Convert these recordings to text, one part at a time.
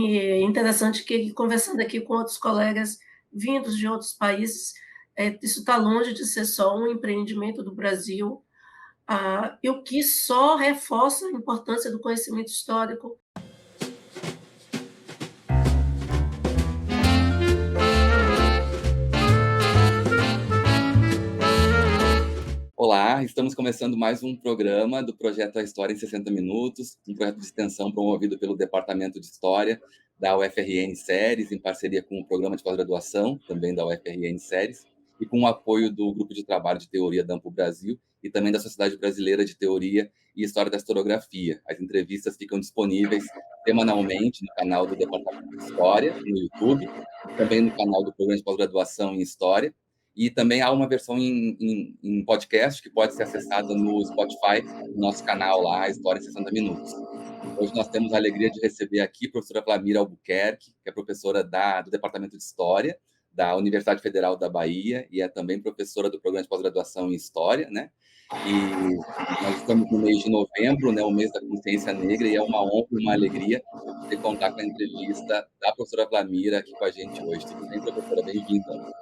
E é interessante que, conversando aqui com outros colegas vindos de outros países, isso está longe de ser só um empreendimento do Brasil, e o que só reforça a importância do conhecimento histórico. Olá, estamos começando mais um programa do projeto A História em 60 Minutos, um projeto de extensão promovido pelo Departamento de História da UFRN Ceres, em parceria com o Programa de Pós-Graduação, também da UFRN Ceres, e com o apoio do Grupo de Trabalho de Teoria da Amplo Brasil e também da Sociedade Brasileira de Teoria e História da Historiografia. As entrevistas ficam disponíveis semanalmente no canal do Departamento de História, no YouTube, também no canal do Programa de Pós-Graduação em História. E também há uma versão em podcast que pode ser acessada no Spotify, no nosso canal lá, História em 60 Minutos. Hoje nós temos a alegria de receber aqui a professora Flamira Albuquerque, que é professora do Departamento de História da Universidade Federal da Bahia e é também professora do Programa de Pós-Graduação em História, né? E nós estamos no mês de novembro, né, o mês da consciência negra, e é uma honra e uma alegria poder contar com a entrevista da professora Flamira aqui com a gente hoje. Tudo bem, professora? Bem-vinda.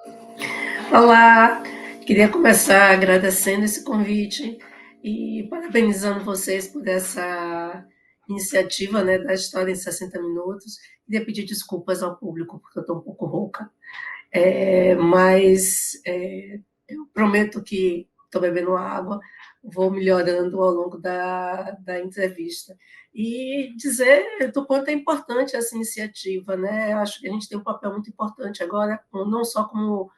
Olá, queria começar agradecendo esse convite e parabenizando vocês por essa iniciativa, né, da História em 60 Minutos. Queria pedir desculpas ao público, porque eu estou um pouco rouca, mas eu prometo que estou bebendo água, vou melhorando ao longo da entrevista. E dizer do quanto é importante essa iniciativa, né? Acho que a gente tem um papel muito importante agora, não só como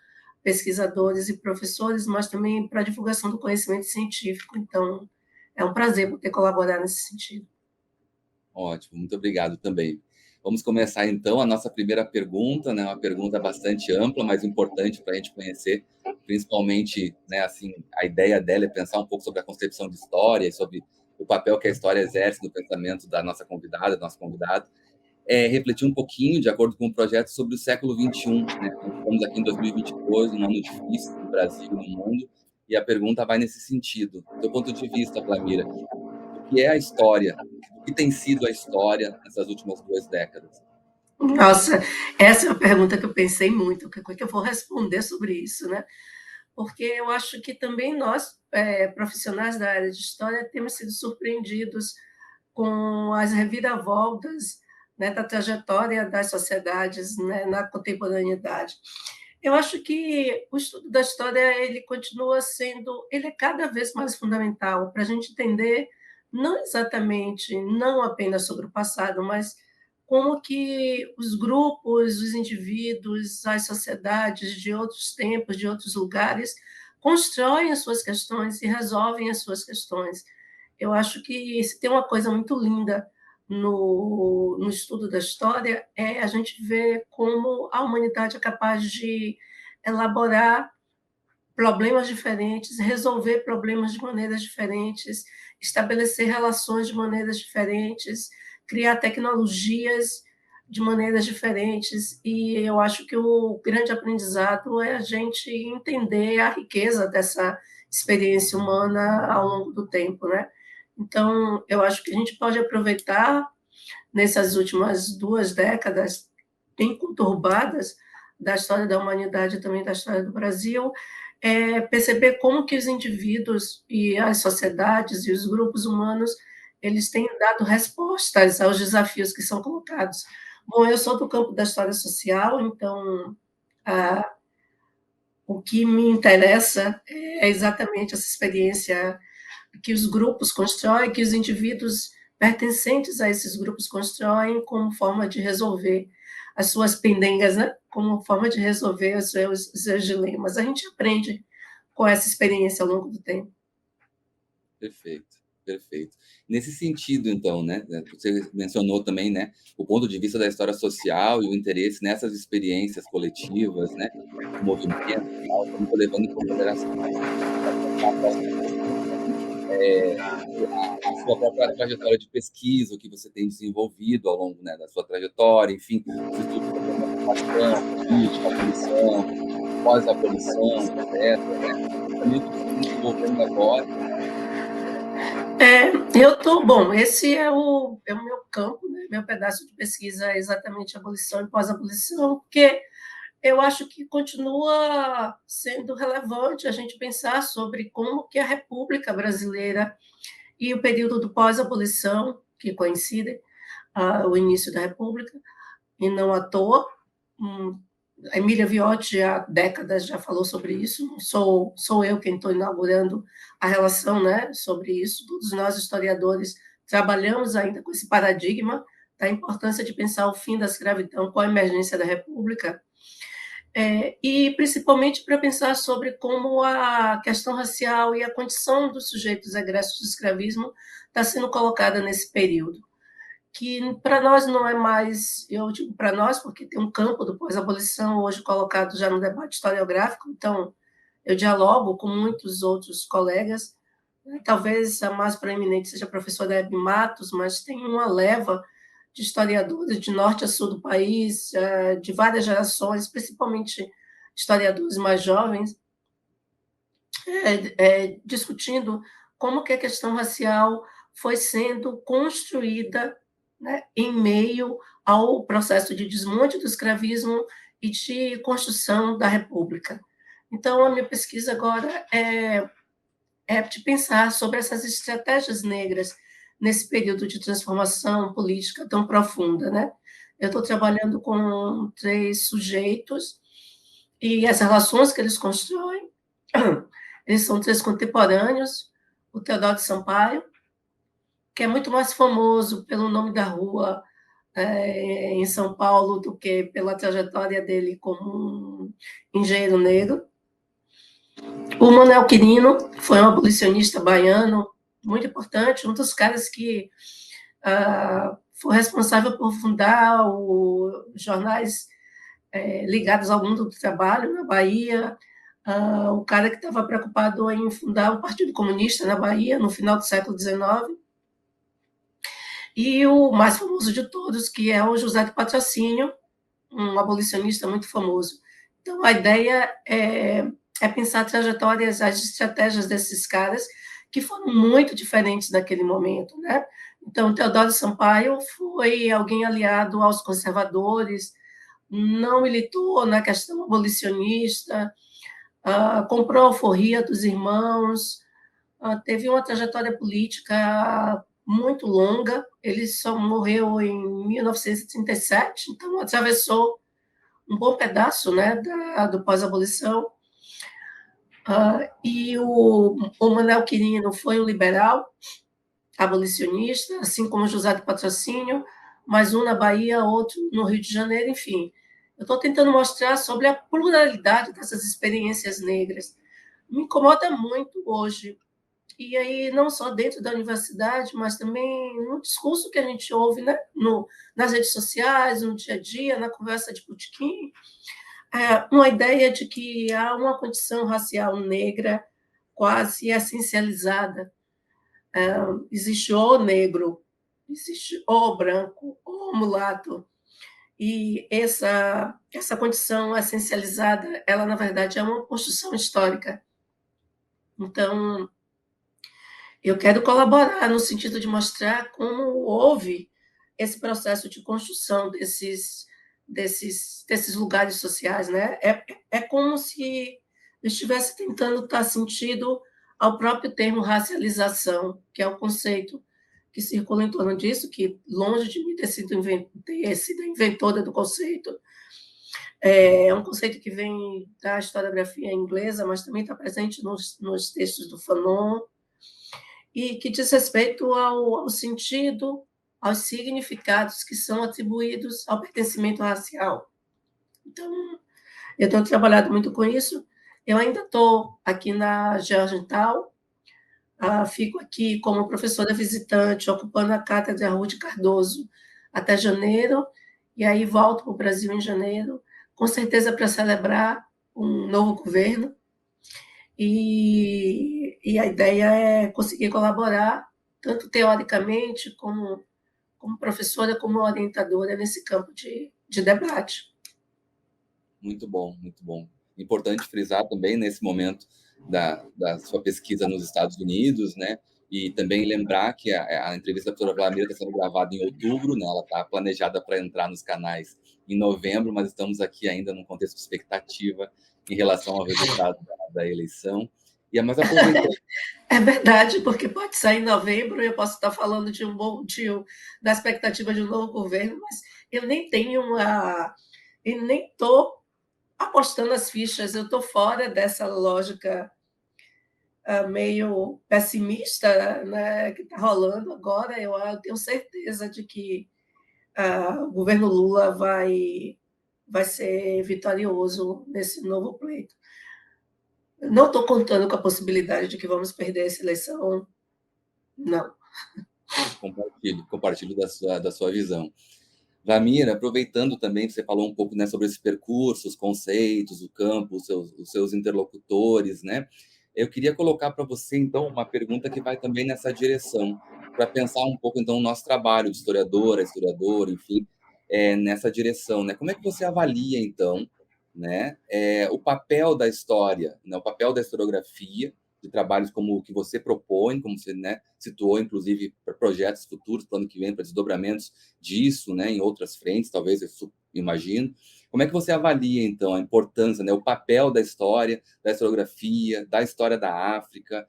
pesquisadores e professores, mas também para a divulgação do conhecimento científico. Então, é um prazer poder colaborar nesse sentido. Ótimo, muito obrigado também. Vamos começar, então, a nossa primeira pergunta, né? Uma pergunta bastante ampla, mas importante para a gente conhecer, principalmente, né, assim, a ideia dela é pensar um pouco sobre a concepção de história e sobre o papel que a história exerce no pensamento da nossa convidada, do nosso convidado. Refletir um pouquinho, de acordo com o projeto, sobre o século XXI, né? Nós estamos aqui em 2022, um ano difícil no Brasil e no mundo, e a pergunta vai nesse sentido. Do teu ponto de vista, Flamira, o que é a história? O que tem sido a história nessas últimas 2 décadas? Nossa, essa é uma pergunta que eu pensei muito, como é que eu vou responder sobre isso, né? Porque eu acho que também nós, profissionais da área de história, temos sido surpreendidos com as reviravoltas, né, da trajetória das sociedades, né, na contemporaneidade. Eu acho que o estudo da história ele continua sendo, ele é cada vez mais fundamental para a gente entender não exatamente, não apenas sobre o passado, mas como que os grupos, os indivíduos, as sociedades de outros tempos, de outros lugares, constroem as suas questões e resolvem as suas questões. Eu acho que se tem uma coisa muito linda no estudo da história é a gente ver como a humanidade é capaz de elaborar problemas diferentes, resolver problemas de maneiras diferentes, estabelecer relações de maneiras diferentes, criar tecnologias de maneiras diferentes. E eu acho que o grande aprendizado é a gente entender a riqueza dessa experiência humana ao longo do tempo, né? Então, eu acho que a gente pode aproveitar nessas últimas 2 décadas bem conturbadas da história da humanidade e também da história do Brasil, perceber como que os indivíduos e as sociedades e os grupos humanos eles têm dado respostas aos desafios que são colocados. Bom, eu sou do campo da história social, então o que me interessa é exatamente essa experiência que os grupos constroem, que os indivíduos pertencentes a esses grupos constroem como forma de resolver as suas pendengas, né? Como forma de resolver os seus dilemas. A gente aprende com essa experiência ao longo do tempo. Perfeito, perfeito. Nesse sentido, então, né, você mencionou também, né, o ponto de vista da história social e o interesse nessas experiências coletivas, né, o movimento e tal, eu estou levando em consideração a próxima questão, a sua própria trajetória de pesquisa, o que você tem desenvolvido ao longo, né, da sua trajetória, enfim, os estudos sobre a emancipação, política, abolição, pós-abolição, etc., né, também o que você está desenvolvendo agora, Bom, esse é o meu campo, né? Meu pedaço de pesquisa é exatamente abolição e pós-abolição, porque eu acho que continua sendo relevante a gente pensar sobre como que a República Brasileira e o período do pós-abolição, que coincidem, o início da República, e não à toa. A Emília Viotti, há décadas, já falou sobre isso, não sou eu quem estou inaugurando a relação, né, sobre isso. Todos nós, historiadores, trabalhamos ainda com esse paradigma da importância de pensar o fim da escravidão com a emergência da República, e principalmente para pensar sobre como a questão racial e a condição dos sujeitos egressos do escravismo está sendo colocada nesse período, que para nós não é mais, eu digo para nós, porque tem um campo do pós-abolição hoje colocado já no debate historiográfico, então eu dialogo com muitos outros colegas, talvez a mais proeminente seja a professora Hebe Matos, mas tem uma leva de historiadores de norte a sul do país, de várias gerações, principalmente historiadores mais jovens, discutindo como que a questão racial foi sendo construída, né, em meio ao processo de desmonte do escravismo e de construção da República. Então, a minha pesquisa agora é de pensar sobre essas estratégias negras nesse período de transformação política tão profunda, né? Eu estou trabalhando com 3 sujeitos e as relações que eles constroem, eles são 3 contemporâneos, o Teodoro Sampaio, que é muito mais famoso pelo nome da rua em São Paulo do que pela trajetória dele como um engenheiro negro. O Manuel Quirino foi um abolicionista baiano muito importante, um dos caras que foi responsável por fundar os jornais ligados ao mundo do trabalho na Bahia, o cara que estava preocupado em fundar o Partido Comunista na Bahia no final do século XIX, e o mais famoso de todos, que é o José de Patrocínio, um abolicionista muito famoso. Então, a ideia é pensar trajetórias, as estratégias desses caras, que foram muito diferentes naquele momento, né? Então, Teodoro Sampaio foi alguém aliado aos conservadores, não militou na questão abolicionista, comprou a alforria dos irmãos, teve uma trajetória política muito longa, ele só morreu em 1937, então atravessou um bom pedaço, né, do pós-abolição. E o Manuel Quirino foi um liberal, abolicionista, assim como José de Patrocínio, mas um na Bahia, outro no Rio de Janeiro, enfim. Eu estou tentando mostrar sobre a pluralidade dessas experiências negras. Me incomoda muito hoje, e aí não só dentro da universidade, mas também no discurso que a gente ouve, né, nas redes sociais, no dia a dia, na conversa de botequim, uma ideia de que há uma condição racial negra quase essencializada. Existe o negro, existe o branco, o mulato, e essa condição essencializada, ela, na verdade, é uma construção histórica. Então, eu quero colaborar no sentido de mostrar como houve esse processo de construção desses lugares sociais, né? É como se eu estivesse tentando dar sentido ao próprio termo racialização, que é o conceito que circula em torno disso, que longe de mim ter sido a inventora do conceito, é um conceito que vem da historiografia inglesa, mas também está presente nos textos do Fanon, e que diz respeito ao sentido, aos significados que são atribuídos ao pertencimento racial. Então, eu tenho trabalhado muito com isso. Eu ainda estou aqui na Georgetown, fico aqui como professora visitante, ocupando a cátedra Ruth Cardoso até janeiro, e aí volto para o Brasil em janeiro, com certeza para celebrar um novo governo, e a ideia é conseguir colaborar, tanto teoricamente, como professora, como orientadora nesse campo de debate. Muito bom, muito bom. Importante frisar também, nesse momento da sua pesquisa nos Estados Unidos, né, E também lembrar que a entrevista da professora Vlamira está sendo gravada em outubro, né? Ela está planejada para entrar nos canais em novembro, mas estamos aqui ainda num contexto de expectativa em relação ao resultado da eleição. Mas aproveitando. É verdade, porque pode sair em novembro e eu posso estar falando de um bom tio, da expectativa de um novo governo, mas eu nem tenho uma. E nem estou apostando as fichas, eu estou fora dessa lógica meio pessimista, né, que está rolando agora. Eu tenho certeza de que o governo Lula vai ser vitorioso nesse novo pleito. Não estou contando com a possibilidade de que vamos perder essa eleição, não. Compartilho da sua visão. Vlamira, aproveitando também, você falou um pouco, né, sobre esse percurso, os conceitos, o campo, os seus interlocutores, né? Eu queria colocar para você, então, uma pergunta que vai também nessa direção, para pensar um pouco, então, o nosso trabalho de historiadora, historiador, enfim, nessa direção, né? Como é que você avalia, então, né, o papel da história, né, o papel da historiografia, de trabalhos como o que você propõe, como você, né, situou, inclusive, para projetos futuros, para o ano que vem, para desdobramentos disso, né, em outras frentes, talvez, eu imagino. Como é que você avalia, então, a importância, né, o papel da história, da historiografia, da história da África,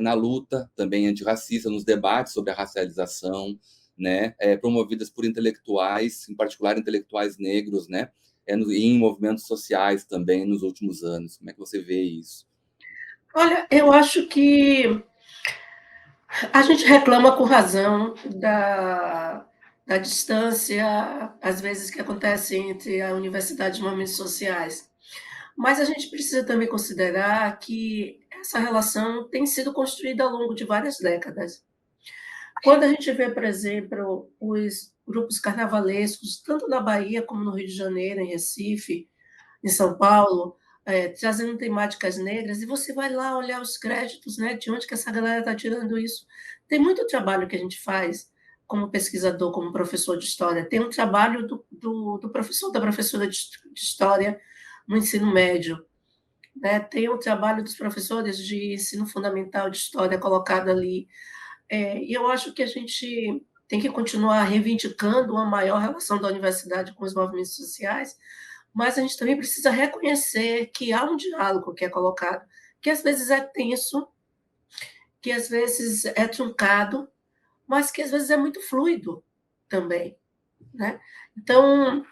na luta também antirracista, nos debates sobre a racialização, né, promovidas por intelectuais, em particular intelectuais negros, né, e em movimentos sociais também nos últimos anos? Como é que você vê isso? Olha, eu acho que a gente reclama com razão da distância, às vezes, que acontece entre a universidade e os movimentos sociais. Mas a gente precisa também considerar que essa relação tem sido construída ao longo de várias décadas. Quando a gente vê, por exemplo, os grupos carnavalescos, tanto na Bahia como no Rio de Janeiro, em Recife, em São Paulo, trazendo temáticas negras, e você vai lá olhar os créditos, né, de onde que essa galera está tirando isso. Tem muito trabalho que a gente faz como pesquisador, como professor de história. Tem um trabalho do professor, da professora de história no ensino médio. Né? Tem o trabalho dos professores de ensino fundamental de história colocado ali. E eu acho que a gente tem que continuar reivindicando uma maior relação da universidade com os movimentos sociais, mas a gente também precisa reconhecer que há um diálogo que é colocado, que às vezes é tenso, que às vezes é truncado, mas que às vezes é muito fluido também, né? Então,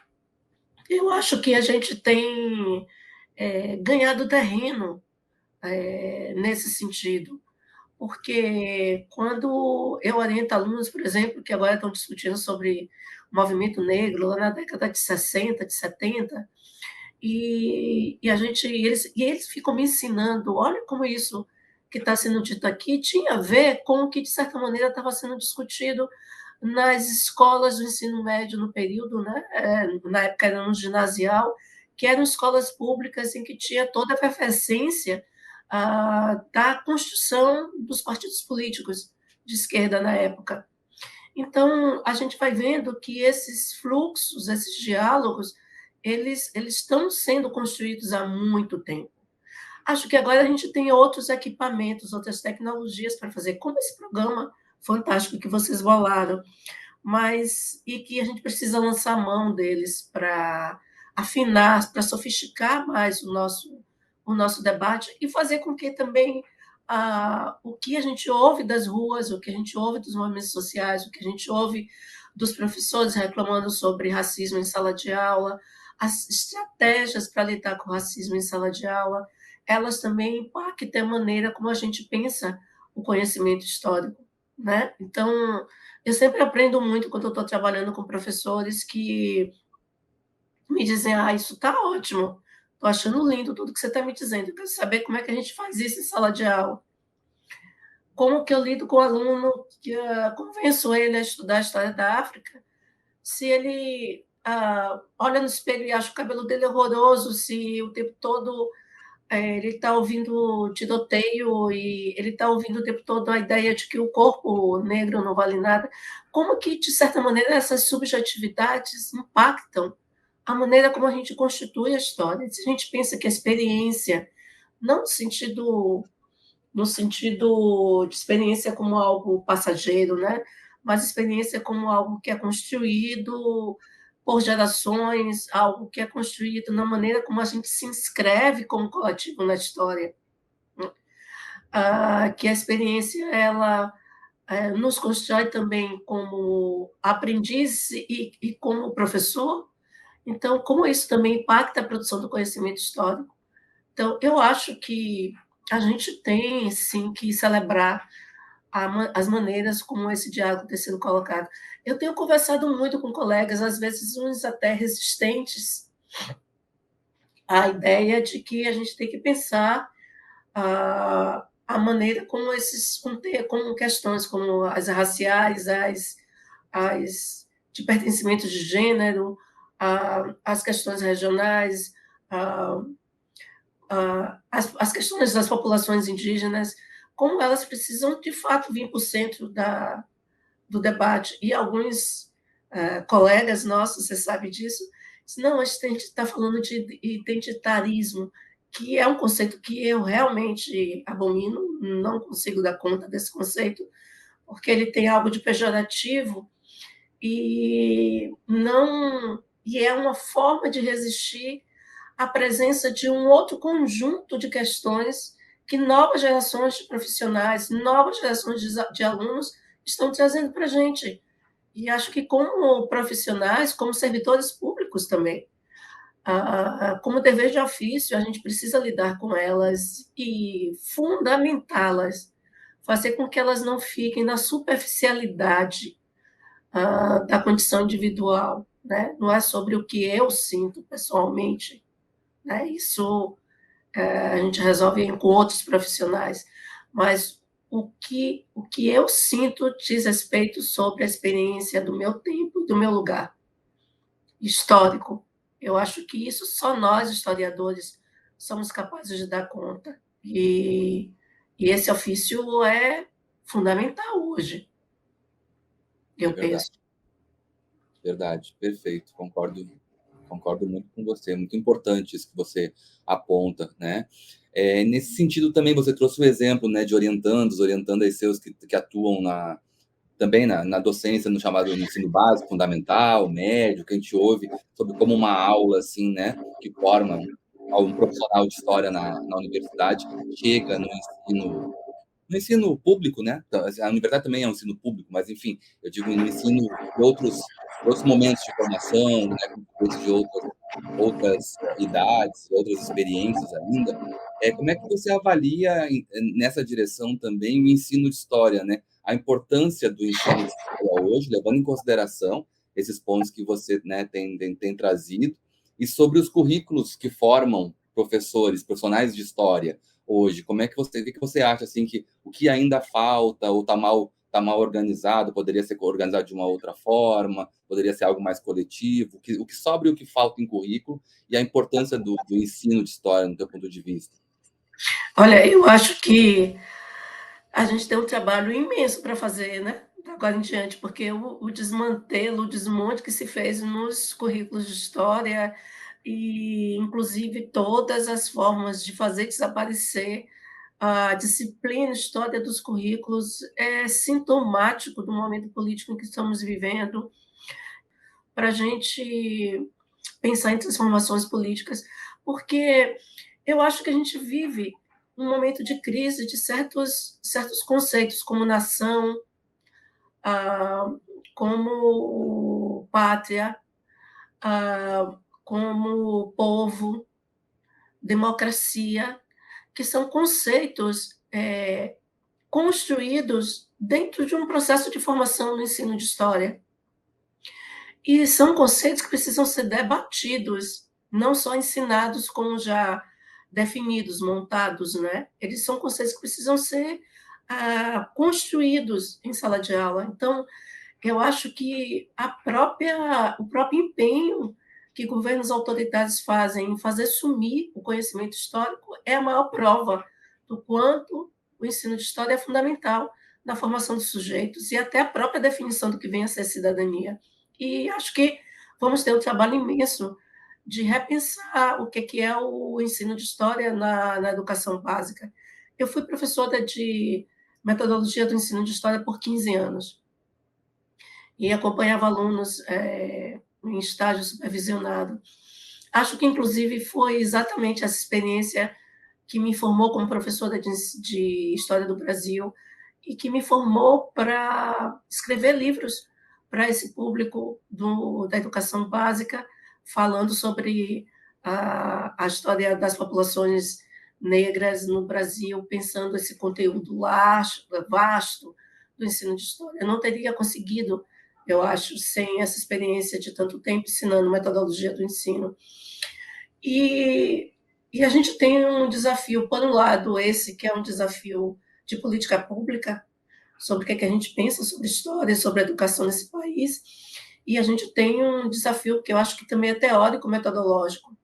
eu acho que a gente tem ganhado terreno nesse sentido, porque quando eu oriento alunos, por exemplo, que agora estão discutindo sobre o movimento negro lá na década de 60, de 70, eles ficam me ensinando, olha como isso que está sendo dito aqui tinha a ver com o que, de certa maneira, estava sendo discutido nas escolas do ensino médio no período, né? Na época era no ginasial, que eram escolas públicas em que tinha toda a efervescência da construção dos partidos políticos de esquerda na época. Então, a gente vai vendo que esses fluxos, esses diálogos, eles estão sendo construídos há muito tempo. Acho que agora a gente tem outros equipamentos, outras tecnologias para fazer, como esse programa fantástico que vocês bolaram, e que a gente precisa lançar a mão deles para afinar, para sofisticar mais o nosso debate e fazer com que também o que a gente ouve das ruas, o que a gente ouve dos movimentos sociais, o que a gente ouve dos professores reclamando sobre racismo em sala de aula, as estratégias para lidar com o racismo em sala de aula, elas também impactam a maneira como a gente pensa o conhecimento histórico, né? Então, eu sempre aprendo muito quando eu estou trabalhando com professores que me dizem, isso está ótimo, estou achando lindo tudo que você está me dizendo, eu quero saber como é que a gente faz isso em sala de aula. Como que eu lido com o aluno, que convenço ele a estudar a história da África, se ele olha no espelho e acha o cabelo dele horroroso, se o tempo todo ele está ouvindo tiroteio e ele está ouvindo o tempo todo a ideia de que o corpo negro não vale nada. Como que, de certa maneira, essas subjetividades impactam a maneira como a gente constitui a história? Se a gente pensa que a experiência, não no sentido no sentido de experiência como algo passageiro, né? Mas experiência como algo que é construído por gerações, algo que é construído na maneira como a gente se inscreve como coletivo na história. Que a experiência ela nos constrói também como aprendiz e como professor. Então, como isso também impacta a produção do conhecimento histórico. Então, eu acho que a gente tem, sim, que celebrar as maneiras como esse diálogo tem sido colocado. Eu tenho conversado muito com colegas, às vezes uns até resistentes à ideia de que a gente tem que pensar a maneira como como questões como as raciais, as de pertencimento de gênero, as questões regionais, as questões das populações indígenas, como elas precisam, de fato, vir para o centro do debate. E alguns colegas nossos, você sabe disso, dizem, não, a gente está falando de identitarismo, que é um conceito que eu realmente abomino, não consigo dar conta desse conceito, porque ele tem algo de pejorativo e não e é uma forma de resistir à presença de um outro conjunto de questões que novas gerações de profissionais, novas gerações de alunos estão trazendo para a gente. E acho que, como profissionais, como servidores públicos também, como dever de ofício, a gente precisa lidar com elas e fundamentá-las, fazer com que elas não fiquem na superficialidade da condição individual, né? Não é sobre o que eu sinto pessoalmente, né? Isso a gente resolve com outros profissionais, mas o que eu sinto diz respeito sobre a experiência do meu tempo, do meu lugar histórico. Eu acho que isso só nós, historiadores, somos capazes de dar conta. E esse ofício é fundamental hoje, É eu verdade, penso. verdade, perfeito, concordo muito com você, é muito importante isso que você aponta, né? Nesse sentido também você trouxe o exemplo, né, de orientandos seus que atuam também na docência, no chamado ensino básico, fundamental, médio, que a gente ouve sobre como uma aula, assim, né, que forma um profissional de história na universidade, chega no ensino público, né? Então, assim, a universidade também é um ensino público, mas, enfim, eu digo no ensino de outros momentos de formação, né, com estudantes de outras idades, outras experiências ainda. Como é que você avalia nessa direção também o ensino de história, né? A importância do ensino de história hoje, levando em consideração esses pontos que você, né, tem trazido, e sobre os currículos que formam profissionais de história hoje. O que você acha assim que o que ainda falta ou tá mal organizado, poderia ser organizado de uma outra forma, poderia ser algo mais coletivo, o que sobra e o que falta em currículo e a importância do ensino de história no teu ponto de vista? Olha, eu acho que a gente tem um trabalho imenso para fazer, né? Agora em diante, porque o desmantelo, o desmonte que se fez nos currículos de história, e inclusive todas as formas de fazer desaparecer a disciplina história dos currículos, é sintomático do momento político em que estamos vivendo, para a gente pensar em transformações políticas, porque eu acho que a gente vive um momento de crise de certos conceitos, como nação, ah, como pátria, como povo, democracia, que são conceitos construídos dentro de um processo de formação no ensino de história. E são conceitos que precisam ser debatidos, não só ensinados como já definidos, montados, né? Eles são conceitos que precisam ser construídos em sala de aula. Então, eu acho que o próprio empenho que governos autoritários fazem em fazer sumir o conhecimento histórico é a maior prova do quanto o ensino de história é fundamental na formação dos sujeitos e até a própria definição do que vem a ser cidadania. E acho que vamos ter um trabalho imenso de repensar o que é o ensino de história na educação básica, Eu fui professora de metodologia do ensino de história por 15 anos e acompanhava alunos em estágio supervisionado. Acho que, inclusive, foi exatamente essa experiência que me formou como professora de História do Brasil e que me formou para escrever livros para esse público da educação básica, falando sobre a história das populações negras no Brasil, pensando esse conteúdo vasto do ensino de história. Eu não teria conseguido, eu acho, sem essa experiência de tanto tempo ensinando metodologia do ensino. E a gente tem um desafio, por um lado, esse que é um desafio de política pública, sobre o que a gente pensa sobre história, sobre educação nesse país, e a gente tem um desafio que eu acho que também é teórico, metodológico,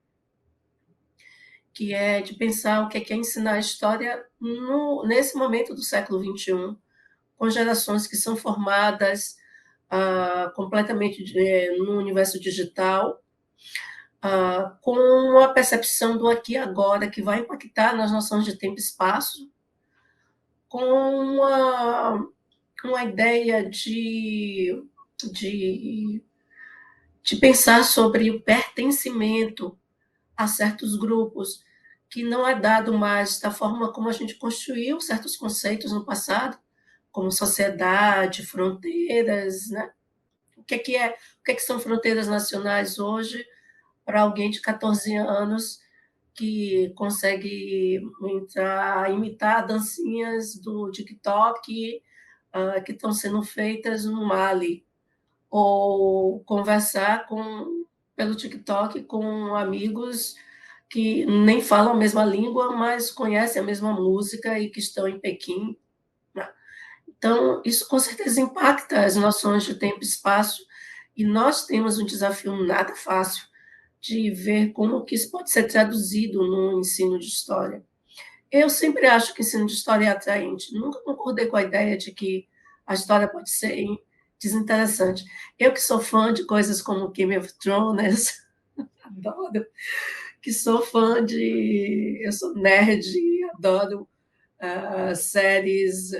que é de pensar o que é ensinar história nesse momento do século XXI, com gerações que são formadas completamente no universo digital, com a percepção do aqui e agora, que vai impactar nas noções de tempo e espaço, com uma ideia de, de pensar sobre o pertencimento a certos grupos, que não é dado mais da forma como a gente construiu certos conceitos no passado, como sociedade, fronteiras, né? O que são fronteiras nacionais hoje para alguém de 14 anos que consegue imitar dancinhas do TikTok que estão sendo feitas no Mali, ou conversar pelo TikTok com amigos que nem falam a mesma língua, mas conhecem a mesma música e que estão em Pequim. Né? Então, isso com certeza impacta as noções de tempo e espaço, e nós temos um desafio nada fácil de ver como que isso pode ser traduzido no ensino de história. Eu sempre acho que o ensino de história é atraente. Nunca concordei com a ideia de que a história pode ser desinteressante. Eu que sou fã de coisas como Game of Thrones, adoro, que sou fã eu sou nerd, adoro séries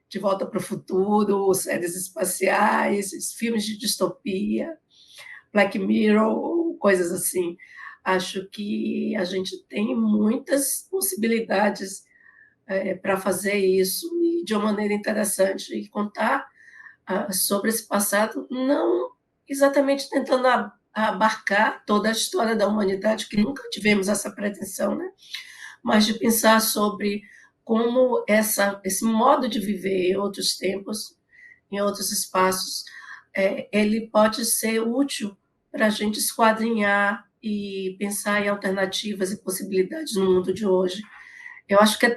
de Volta para o Futuro, séries espaciais, filmes de distopia, Black Mirror, coisas assim. Acho que a gente tem muitas possibilidades para fazer isso e de uma maneira interessante e contar sobre esse passado, não exatamente tentando abarcar toda a história da humanidade, que nunca tivemos essa pretensão, né? Mas de pensar sobre como esse modo de viver em outros tempos, em outros espaços, ele pode ser útil para a gente esquadrinhar e pensar em alternativas e possibilidades no mundo de hoje. Eu acho que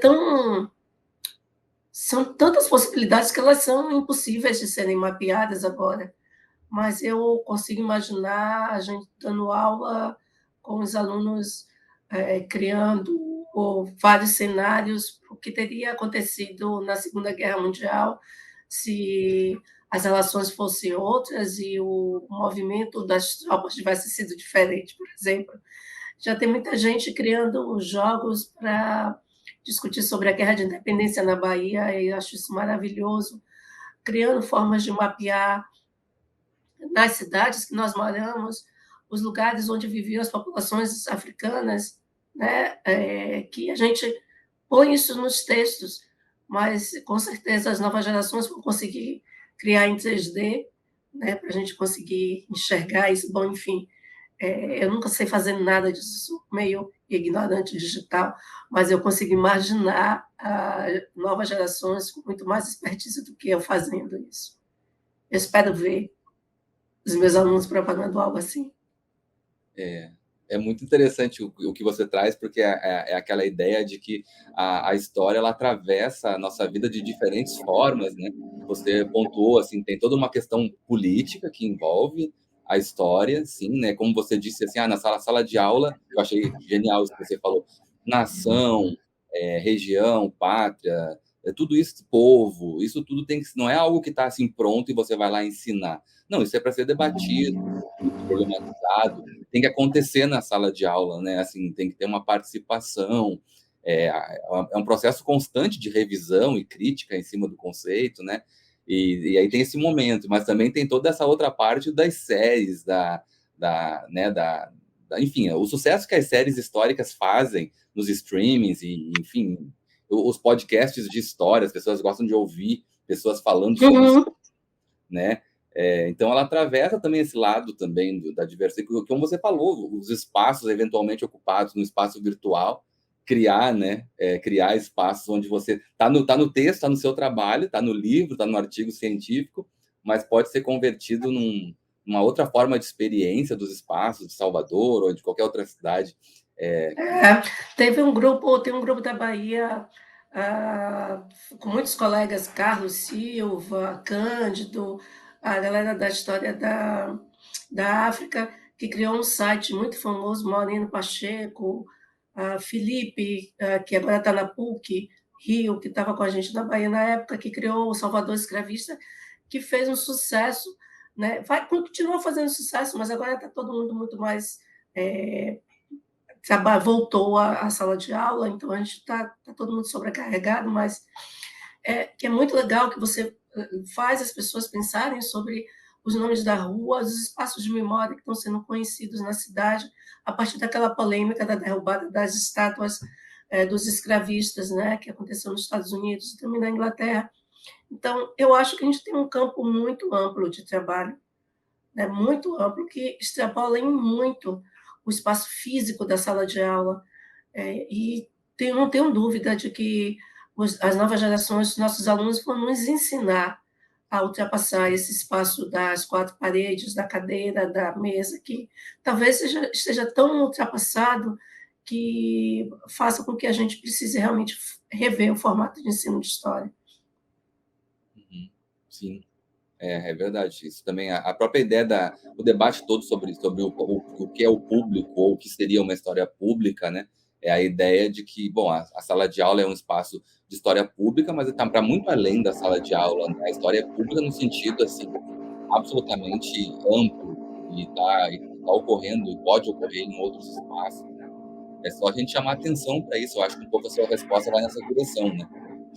são tantas possibilidades que elas são impossíveis de serem mapeadas agora, mas eu consigo imaginar a gente dando aula com os alunos criando vários cenários, o que teria acontecido na Segunda Guerra Mundial se as relações fossem outras e o movimento das tropas tivesse sido diferente, por exemplo. Já tem muita gente criando jogos para discutir sobre a guerra de independência na Bahia, e eu acho isso maravilhoso, criando formas de mapear nas cidades que nós moramos, os lugares onde viviam as populações africanas, né? Que a gente põe isso nos textos, mas com certeza as novas gerações vão conseguir criar em 3D, né? Para a gente conseguir enxergar isso. Bom, enfim, eu nunca sei fazer nada disso, sou meio ignorante digital, mas eu consigo imaginar novas gerações com muito mais expertise do que eu fazendo isso. Eu espero ver os meus alunos propagando algo assim. É muito interessante o que você traz, porque é aquela ideia de que a história ela atravessa a nossa vida de diferentes formas, né? Você pontuou assim, tem toda uma questão política que envolve a história, sim, né? Como você disse assim, na sala de aula, eu achei genial isso que você falou, nação, região, pátria, tudo isso, povo, isso tudo não é algo que está assim pronto e você vai lá ensinar. Não, isso é para ser debatido, problematizado, tem que acontecer na sala de aula, né? Assim, tem que ter uma participação. É um processo constante de revisão e crítica em cima do conceito, né? E aí tem esse momento, mas também tem toda essa outra parte das séries, enfim, o sucesso que as séries históricas fazem nos streamings e, enfim, os podcasts de história, as pessoas gostam de ouvir pessoas falando sobre isso, né? Então ela atravessa também esse lado também da diversidade, como você falou, os espaços eventualmente ocupados no espaço virtual, criar, né? Criar espaços onde você tá no texto, está no seu trabalho, está no livro, está no artigo científico, mas pode ser convertido numa outra forma de experiência dos espaços de Salvador ou de qualquer outra cidade. Tem um grupo da Bahia, com muitos colegas, Carlos Silva, Cândido, a galera da história da África, que criou um site muito famoso, Maurino Pacheco, Felipe, que agora está na PUC, Rio, que estava com a gente na Bahia na época, que criou o Salvador Escravista, que fez um sucesso, né? Continua fazendo sucesso, mas agora está todo mundo muito mais... voltou à sala de aula, então a gente está todo mundo sobrecarregado, mas que é muito legal que você faz as pessoas pensarem sobre os nomes da rua, os espaços de memória que estão sendo conhecidos na cidade, a partir daquela polêmica da derrubada das estátuas dos escravistas, né, que aconteceu nos Estados Unidos e também na Inglaterra. Então, eu acho que a gente tem um campo muito amplo de trabalho, né, muito amplo, que extrapola em muito o espaço físico da sala de aula. E não tenho dúvida de que as novas gerações, nossos alunos, vão nos ensinar a ultrapassar esse espaço das quatro paredes, da cadeira, da mesa, que talvez esteja tão ultrapassado que faça com que a gente precise realmente rever o formato de ensino de história. Sim. É verdade. Isso também, a própria ideia o debate todo sobre o que é o público ou o que seria uma história pública, né? É a ideia de que, bom, a sala de aula é um espaço de história pública, mas está para muito além da sala de aula, né? A história é pública no sentido, assim, absolutamente amplo e tá ocorrendo, e pode ocorrer em outros espaços, né? É só a gente chamar atenção para isso. Eu acho que um pouco a sua resposta vai nessa direção, né?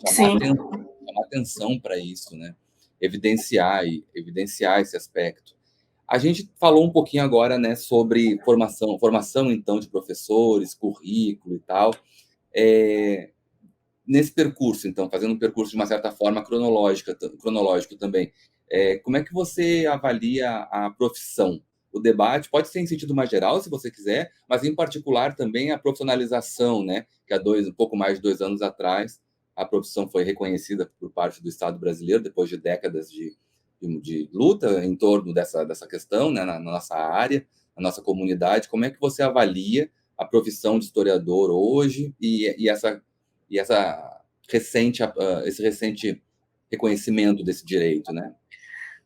Sim. Chamar atenção para isso, né? Evidenciar esse aspecto. A gente falou um pouquinho agora, né, sobre formação então de professores, currículo e tal. Nesse percurso, então, fazendo um percurso de uma certa forma cronológico também, como é que você avalia a profissão? O debate pode ser em sentido mais geral, se você quiser, mas em particular também a profissionalização, né, que um pouco mais de 2 anos atrás, a profissão foi reconhecida por parte do Estado brasileiro, depois de décadas de luta em torno dessa questão, né, na nossa área, na nossa comunidade. Como é que você avalia a profissão de historiador hoje e esse recente reconhecimento desse direito, né?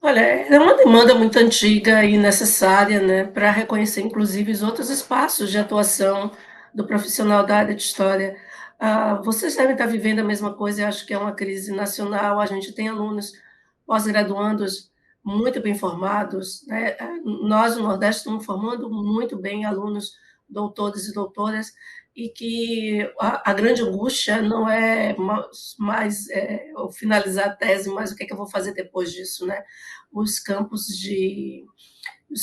Olha, é uma demanda muito antiga e necessária, né, para reconhecer, inclusive, os outros espaços de atuação do profissional da área de história. Vocês devem estar vivendo a mesma coisa, eu acho que é uma crise nacional. A gente tem alunos pós-graduandos muito bem formados, né? Nós, no Nordeste, estamos formando muito bem alunos, doutores e doutoras, e que a grande angústia não é mais finalizar a tese, mas o que é que eu vou fazer depois disso, né? Os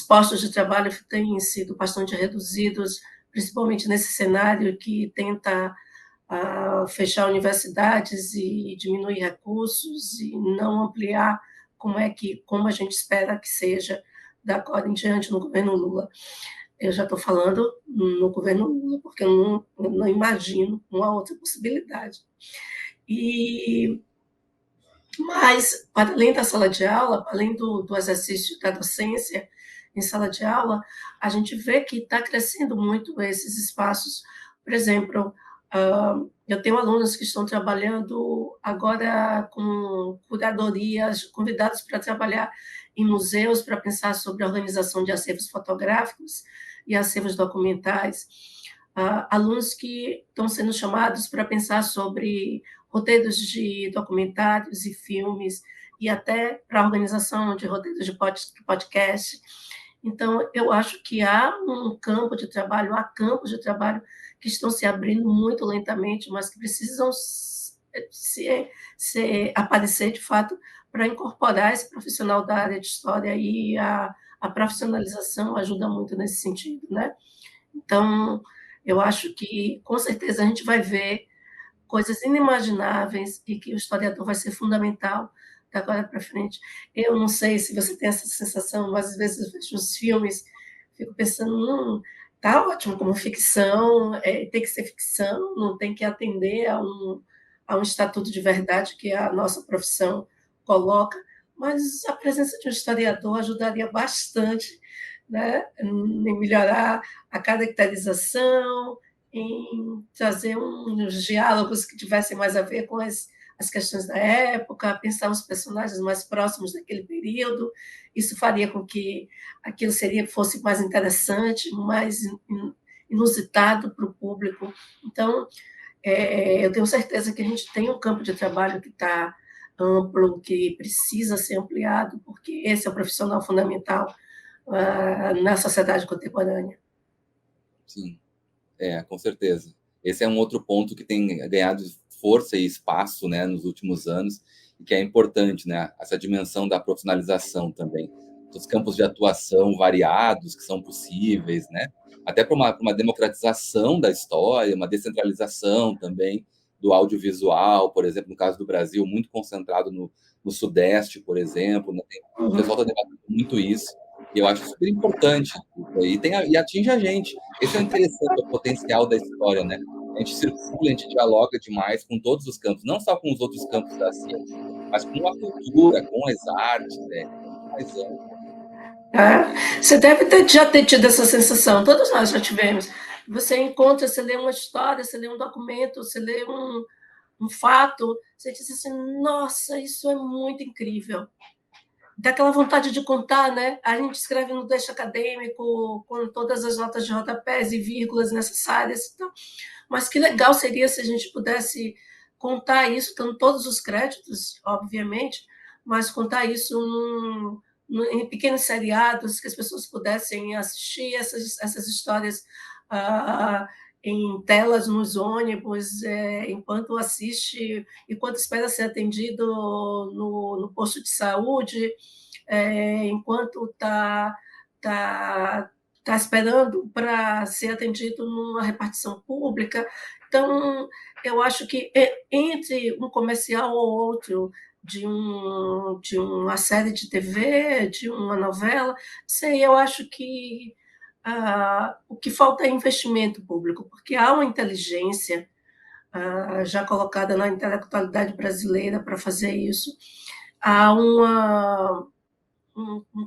postos de trabalho têm sido bastante reduzidos, principalmente nesse cenário que tenta fechar universidades e diminuir recursos e não ampliar como a gente espera que seja da agora em diante no governo Lula. Eu já estou falando no governo Lula, porque eu não imagino uma outra possibilidade. Mas, para além da sala de aula, além do exercício da docência em sala de aula, a gente vê que está crescendo muito esses espaços. Por exemplo, eu tenho alunos que estão trabalhando agora com curadorias, convidados para trabalhar em museus, para pensar sobre a organização de acervos fotográficos e acervos documentais. Alunos que estão sendo chamados para pensar sobre roteiros de documentários e filmes, e até para a organização de roteiros de podcast. Então, eu acho que há um campo de trabalho, há campos de trabalho que estão se abrindo muito lentamente, mas que precisam aparecer de fato para incorporar esse profissional da área de história, e a profissionalização ajuda muito nesse sentido, né? Então, eu acho que, com certeza, a gente vai ver coisas inimagináveis e que o historiador vai ser fundamental da agora para frente. Eu não sei se você tem essa sensação, mas às vezes eu vejo os filmes, fico pensando, tá ótimo como ficção, tem que ser ficção, não tem que atender a um estatuto de verdade que a nossa profissão coloca, mas a presença de um historiador ajudaria bastante, né, em melhorar a caracterização, em trazer uns diálogos que tivessem mais a ver com as questões da época, pensar os personagens mais próximos daquele período. Isso faria com que aquilo fosse mais interessante, mais inusitado para o público. Então, eu tenho certeza que a gente tem um campo de trabalho que está amplo, que precisa ser ampliado, porque esse é o profissional fundamental na sociedade contemporânea. Sim, com certeza. Esse é um outro ponto que tem ganhado força e espaço, né, nos últimos anos, e que é importante, né, essa dimensão da profissionalização também, dos campos de atuação variados que são possíveis, né, até para uma democratização da história, uma descentralização também do audiovisual, por exemplo, no caso do Brasil, muito concentrado no Sudeste, por exemplo, né, o pessoal está debatendo muito isso, e eu acho super importante, e atinge a gente. Esse é o interessante, o potencial da história, né? A gente circula, a gente dialoga demais com todos os campos, não só com os outros campos da ciência, mas com a cultura, com as artes, mais amplo. Você deve já ter tido essa sensação, todos nós já tivemos. Você encontra, você lê uma história, você lê um documento, você lê um fato, você diz assim, nossa, isso é muito incrível. Dá aquela vontade de contar, né? A gente escreve no texto acadêmico com todas as notas de rodapés e vírgulas necessárias. Então, mas que legal seria se a gente pudesse contar isso, dando todos os créditos, obviamente, mas contar isso em pequenos seriados, que as pessoas pudessem assistir essas histórias em telas nos ônibus, enquanto assiste, enquanto espera ser atendido no posto de saúde, enquanto está esperando para ser atendido numa repartição pública. Então, eu acho que entre um comercial ou outro, de uma série de TV, de uma novela, sei, eu acho que o que falta é investimento público, porque há uma inteligência já colocada na intelectualidade brasileira para fazer isso, há um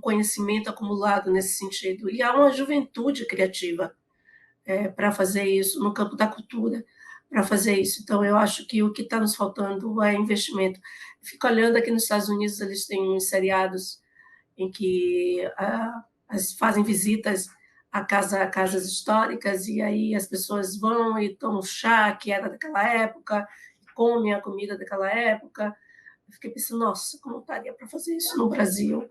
conhecimento acumulado nesse sentido, e há uma juventude criativa para fazer isso, no campo da cultura, para fazer isso. Então, eu acho que o que está nos faltando é investimento. Fico olhando aqui nos Estados Unidos, eles têm uns seriados em que fazem visitas a casas históricas, e aí as pessoas vão e tomam chá, que era daquela época, comem a comida daquela época. Eu fiquei pensando, nossa, como estaria para fazer isso no Brasil?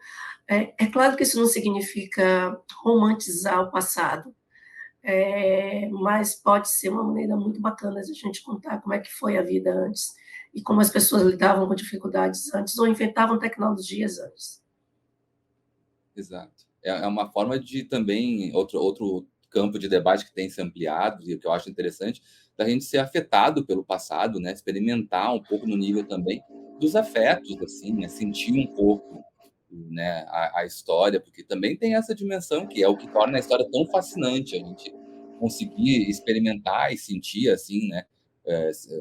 É claro que isso não significa romantizar o passado, mas pode ser uma maneira muito bacana de a gente contar como é que foi a vida antes e como as pessoas lidavam com dificuldades antes ou inventavam tecnologias antes. Exato. É uma forma de também, outro campo de debate que tem se ampliado, e o que eu acho interessante, da gente ser afetado pelo passado, né? Experimentar um pouco no nível também dos afetos, assim, né? Sentir um pouco, né, a história, porque também tem essa dimensão que é o que torna a história tão fascinante, a gente conseguir experimentar e sentir, assim, né?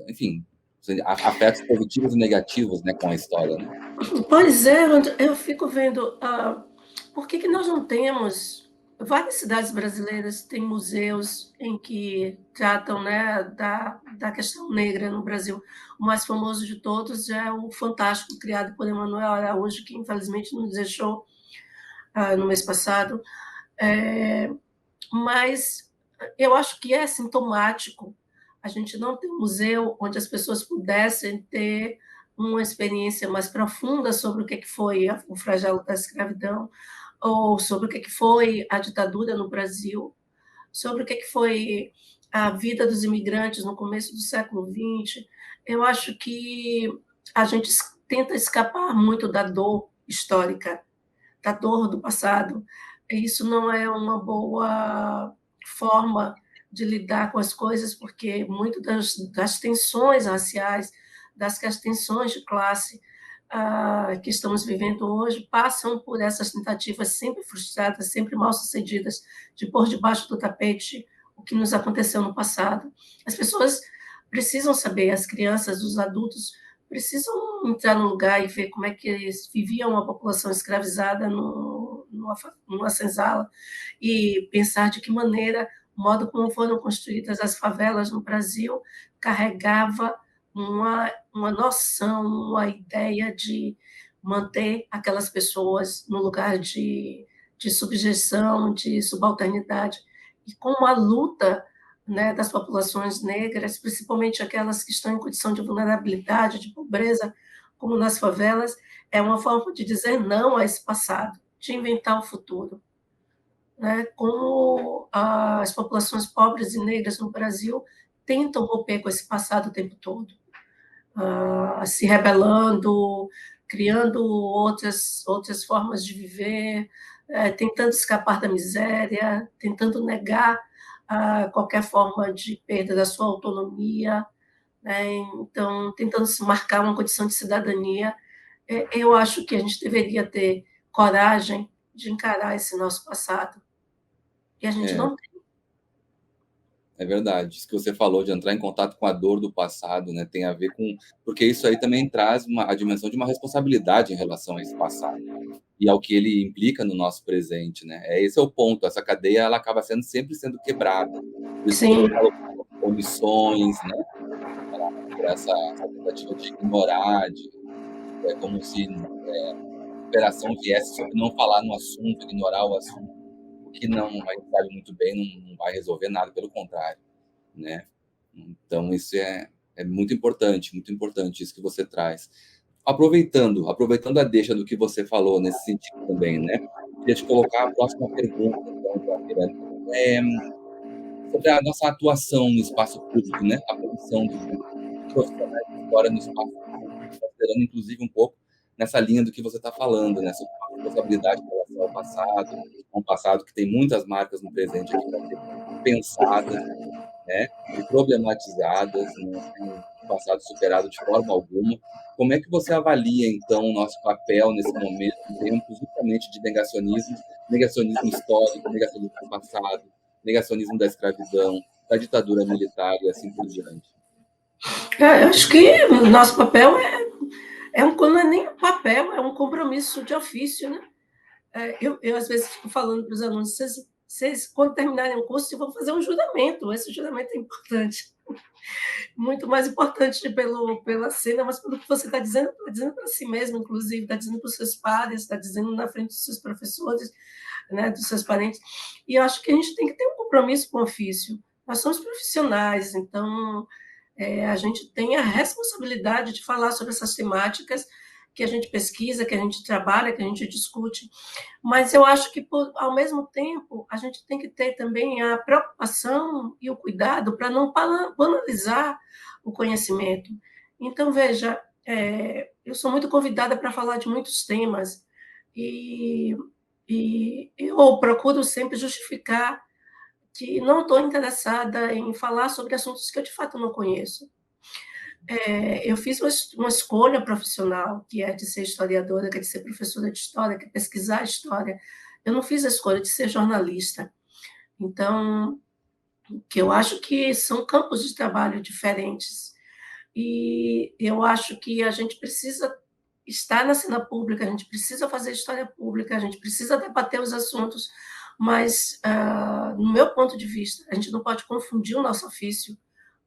Enfim, afetos positivos e negativos, né, com a história, né? Pois é, eu fico vendo por que nós não temos. Várias cidades brasileiras têm museus em que tratam, né, da questão negra no Brasil. O mais famoso de todos é o Fantástico, criado por Emanuel Araújo, que infelizmente nos deixou no mês passado. Mas eu acho que é sintomático a gente não ter um museu onde as pessoas pudessem ter uma experiência mais profunda sobre o que foi o flagelo da escravidão, ou sobre o que foi a ditadura no Brasil, sobre o que foi a vida dos imigrantes no começo do século XX. Eu acho que a gente tenta escapar muito da dor histórica, da dor do passado. Isso não é uma boa forma de lidar com as coisas, porque muito das tensões raciais, das tensões de classe que estamos vivendo hoje, passam por essas tentativas sempre frustradas, sempre mal sucedidas, de pôr debaixo do tapete o que nos aconteceu no passado. As pessoas precisam saber, as crianças, os adultos, precisam entrar no lugar e ver como é que eles viviam uma população escravizada numa senzala e pensar de que maneira o modo como foram construídas as favelas no Brasil carregava uma noção, uma ideia de manter aquelas pessoas no lugar de subjeção, de subalternidade. E como a luta, né, das populações negras, principalmente aquelas que estão em condição de vulnerabilidade, de pobreza, como nas favelas, é uma forma de dizer não a esse passado, de inventar o futuro. Né? Como as populações pobres e negras no Brasil tentam romper com esse passado o tempo todo, se rebelando, criando outras formas de viver, tentando escapar da miséria, tentando negar qualquer forma de perda da sua autonomia, né? Então, tentando se marcar uma condição de cidadania. Eu acho que a gente deveria ter coragem de encarar esse nosso passado, e a gente É, não tem. é verdade. Isso que você falou de entrar em contato com a dor do passado, né, tem a ver com porque isso aí também traz a dimensão de uma responsabilidade em relação a esse passado e ao que ele implica no nosso presente, né. Esse é o ponto, essa cadeia ela acaba sempre sendo quebrada. Por isso que você Sim, falou omissões, né, por essa tentativa de ignorar, é como se superação viesse sobre não falar no assunto, ignorar o assunto, o que não, a gente sabe muito bem, não vai resolver nada, pelo contrário, né. Então isso é muito importante isso que você traz. Aproveitando a deixa do que você falou nesse sentido também, né, queria te colocar a próxima pergunta então, Guamirã, eh, sobre a nossa atuação no espaço público, né, a produção de profissionais de história no espaço público, considerando inclusive um pouco nessa linha do que você está falando, né, sobre a responsabilidade em relação ao passado, um passado que tem muitas marcas no presente aqui para ser pensadas, né, e problematizadas, não tem um passado superado de forma alguma. Como é que você avalia, então, o nosso papel nesse momento, em tempos justamente de negacionismo, negacionismo histórico, negacionismo do passado, negacionismo da escravidão, da ditadura militar e assim por diante? eu acho que o nosso papel não é nem um papel, é um compromisso de ofício, né? Eu às vezes fico falando para os alunos, vocês, quando terminarem o curso, vão fazer um juramento. Esse juramento é importante, muito mais importante pela cena, mas pelo que você está dizendo para si mesmo, inclusive, está dizendo para os seus pares, está dizendo na frente dos seus professores, né, dos seus parentes. E eu acho que a gente tem que ter um compromisso com o ofício. Nós somos profissionais, então a gente tem a responsabilidade de falar sobre essas temáticas que a gente pesquisa, que a gente trabalha, que a gente discute, mas eu acho que, ao mesmo tempo, a gente tem que ter também a preocupação e o cuidado para não banalizar o conhecimento. Então, veja, eu sou muito convidada para falar de muitos temas e, e eu procuro sempre justificar que não estou interessada em falar sobre assuntos que eu de fato não conheço. Eu fiz uma escolha profissional, que é de ser historiadora, que é de ser professora de história, que é pesquisar a história. Eu não fiz a escolha de ser jornalista. Então, que eu acho que são campos de trabalho diferentes. E eu acho que a gente precisa estar na cena pública, a gente precisa fazer história pública, a gente precisa debater os assuntos, mas, no meu ponto de vista, a gente não pode confundir o nosso ofício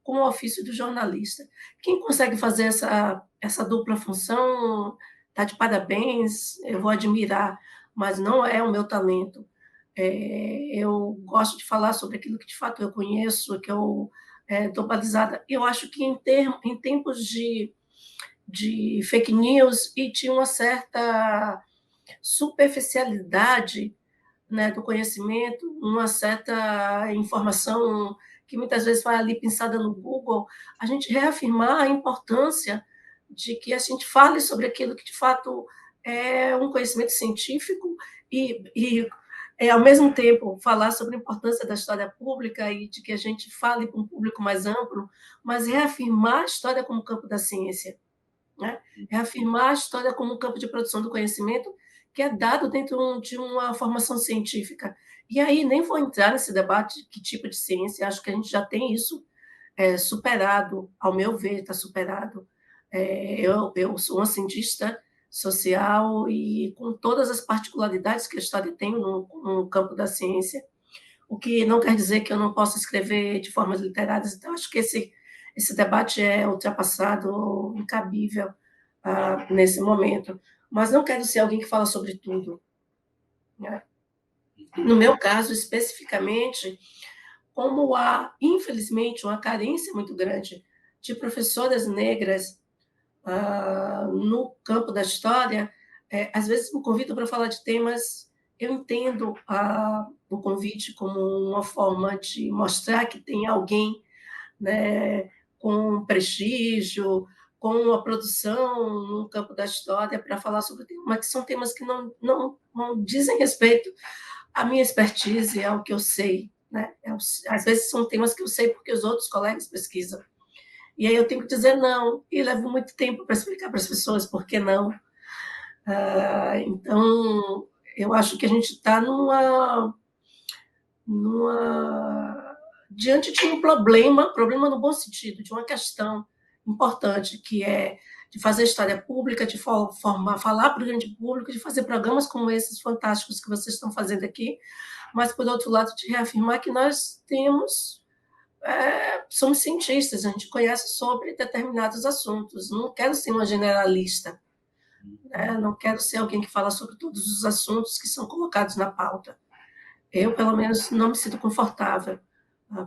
com o ofício do jornalista. Quem consegue fazer essa dupla função está de parabéns, eu vou admirar, mas não é o meu talento. Eu gosto de falar sobre aquilo que de fato eu conheço, que eu estou balizada. Eu acho que em tempos de fake news e de uma certa superficialidade, né, do conhecimento, uma certa informação que muitas vezes vai ali pensada no Google, a gente reafirmar a importância de que a gente fale sobre aquilo que de fato é um conhecimento científico ao mesmo tempo falar sobre a importância da história pública e de que a gente fale com um público mais amplo, mas reafirmar a história como campo da ciência, né? Reafirmar a história como um campo de produção do conhecimento que é dado dentro de uma formação científica. E aí nem vou entrar nesse debate de que tipo de ciência, acho que a gente já tem isso superado, ao meu ver, está superado. Eu sou uma cientista social e com todas as particularidades que a história tem no campo da ciência, o que não quer dizer que eu não possa escrever de formas literárias. Então, acho que esse debate é ultrapassado, incabível nesse momento. Mas não quero ser alguém que fala sobre tudo, né? No meu caso, especificamente, como há, infelizmente, uma carência muito grande de professoras negras no campo da história, às vezes me convidam para falar de temas, eu entendo o convite como uma forma de mostrar que tem alguém, né, com prestígio, com uma produção no campo da história para falar sobre temas, mas que são temas que não dizem respeito à minha expertise, ao que eu sei. Né? Às vezes são temas que eu sei porque os outros colegas pesquisam. E aí eu tenho que dizer não, e levo muito tempo para explicar para as pessoas por que não. Então, eu acho que a gente está diante de um problema no bom sentido, de uma questão importante, que é de fazer história pública, de falar para o grande público, de fazer programas como esses fantásticos que vocês estão fazendo aqui, mas, por outro lado, de reafirmar que nós somos cientistas, a gente conhece sobre determinados assuntos. Não quero ser uma generalista, né? Não quero ser alguém que fala sobre todos os assuntos que são colocados na pauta. Eu, pelo menos, não me sinto confortável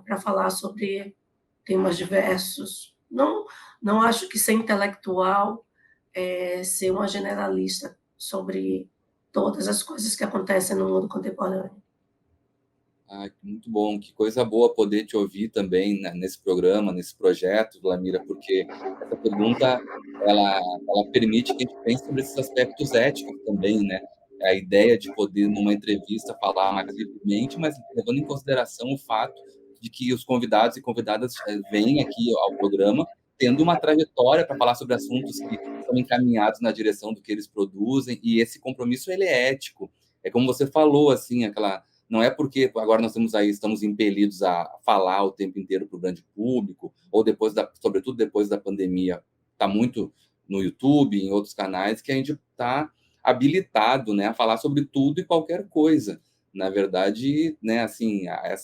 para falar sobre temas diversos. Não acho que ser intelectual é ser uma generalista sobre todas as coisas que acontecem no mundo contemporâneo. Muito bom, que coisa boa poder te ouvir também nesse programa, nesse projeto, Vlamira, porque essa pergunta ela permite que a gente pense sobre esses aspectos éticos também, né? A ideia de poder, numa entrevista, falar mais livremente, mas levando em consideração o fato de que os convidados e convidadas vêm aqui ao programa tendo uma trajetória para falar sobre assuntos que são encaminhados na direção do que eles produzem, e esse compromisso ele é ético. É como você falou, assim, não é porque agora nós estamos impelidos a falar o tempo inteiro para o grande público, ou sobretudo depois da pandemia, está muito no YouTube, em outros canais, que a gente está habilitado, né, a falar sobre tudo e qualquer coisa. Na verdade, né, assim, a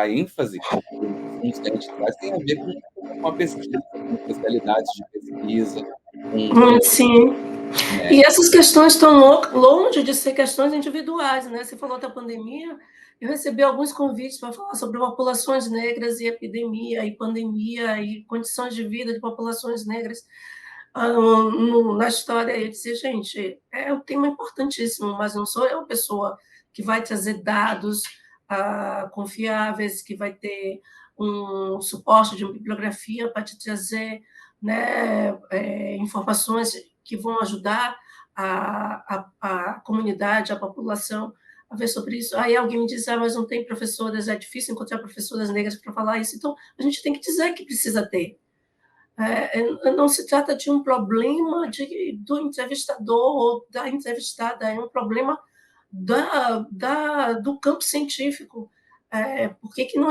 ênfase que a gente traz tem a ver com a pesquisa, com especialidades de pesquisa, Sim. né? E essas questões estão longe de ser questões individuais, né? Você falou da pandemia, eu recebi alguns convites para falar sobre populações negras e epidemia e pandemia e condições de vida de populações negras na história. Eu disse, gente, é um tema importantíssimo, mas não sou eu a pessoa que vai trazer dados confiáveis, que vai ter um suporte de uma bibliografia para te trazer, né, informações que vão ajudar a comunidade, a população a ver sobre isso. Aí alguém me diz, mas não tem professoras, é difícil encontrar professoras negras para falar isso. Então, a gente tem que dizer que precisa ter. Não se trata de um problema do entrevistador ou da entrevistada, é um problema do campo científico. Por que não,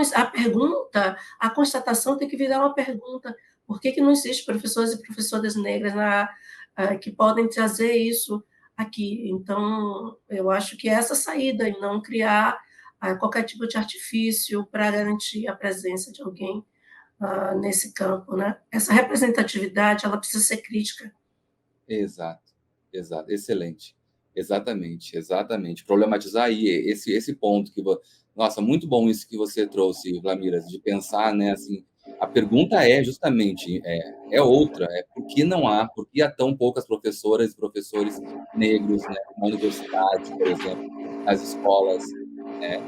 a constatação tem que virar uma pergunta. Por que não existe professores e professoras negras que podem trazer isso aqui? Então, eu acho que é essa saída, e não criar qualquer tipo de artifício para garantir a presença de alguém nesse campo, né? Essa representatividade, ela precisa ser crítica. Exato, excelente. Exatamente. Problematizar aí esse ponto nossa, muito bom isso que você trouxe, Vlamira, de pensar, né, assim, A pergunta é justamente outra, por que não há, por que há tão poucas professoras e professores negros, né, na universidade, por exemplo, nas escolas, né?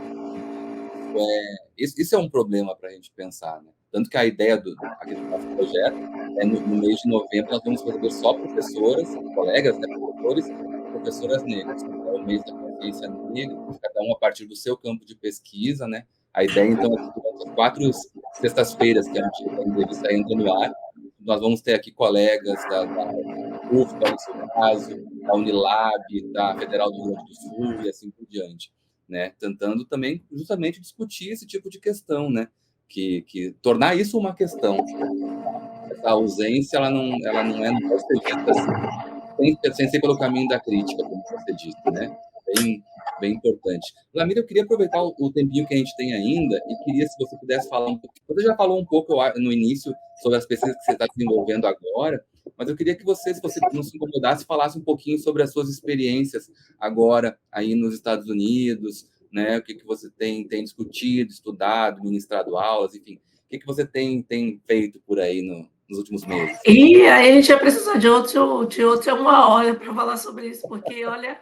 Isso é um problema para a gente pensar, né? Tanto que a ideia aqui do nosso projeto é no mês de novembro nós vamos receber só professoras, colegas, né, professores e professoras negras. É o mês da consciência negra, cada um a partir do seu campo de pesquisa, né? A ideia, então, é que durante as 4 sextas-feiras que a entrevista entra no ar, nós vamos ter aqui colegas da UFBA, no seu caso, da Unilab, da Federal do Rio Grande do Sul e assim por diante, né? Tentando também justamente discutir esse tipo de questão, né? Que tornar isso uma questão. Essa ausência, ela não pode ser vista assim, sem ser pelo caminho da crítica, como você disse, né? Bem importante. Lamira, eu queria aproveitar o tempinho que a gente tem ainda e queria, se você pudesse falar um pouco. Você já falou um pouco no início sobre as pesquisas que você está desenvolvendo agora, mas eu queria que você, se você não se incomodasse, falasse um pouquinho sobre as suas experiências agora aí nos Estados Unidos, né? O que você tem discutido, estudado, ministrado aulas, enfim. O que você tem feito por aí nos últimos meses? E aí a gente vai precisar de outra 1 hora para falar sobre isso, porque, olha,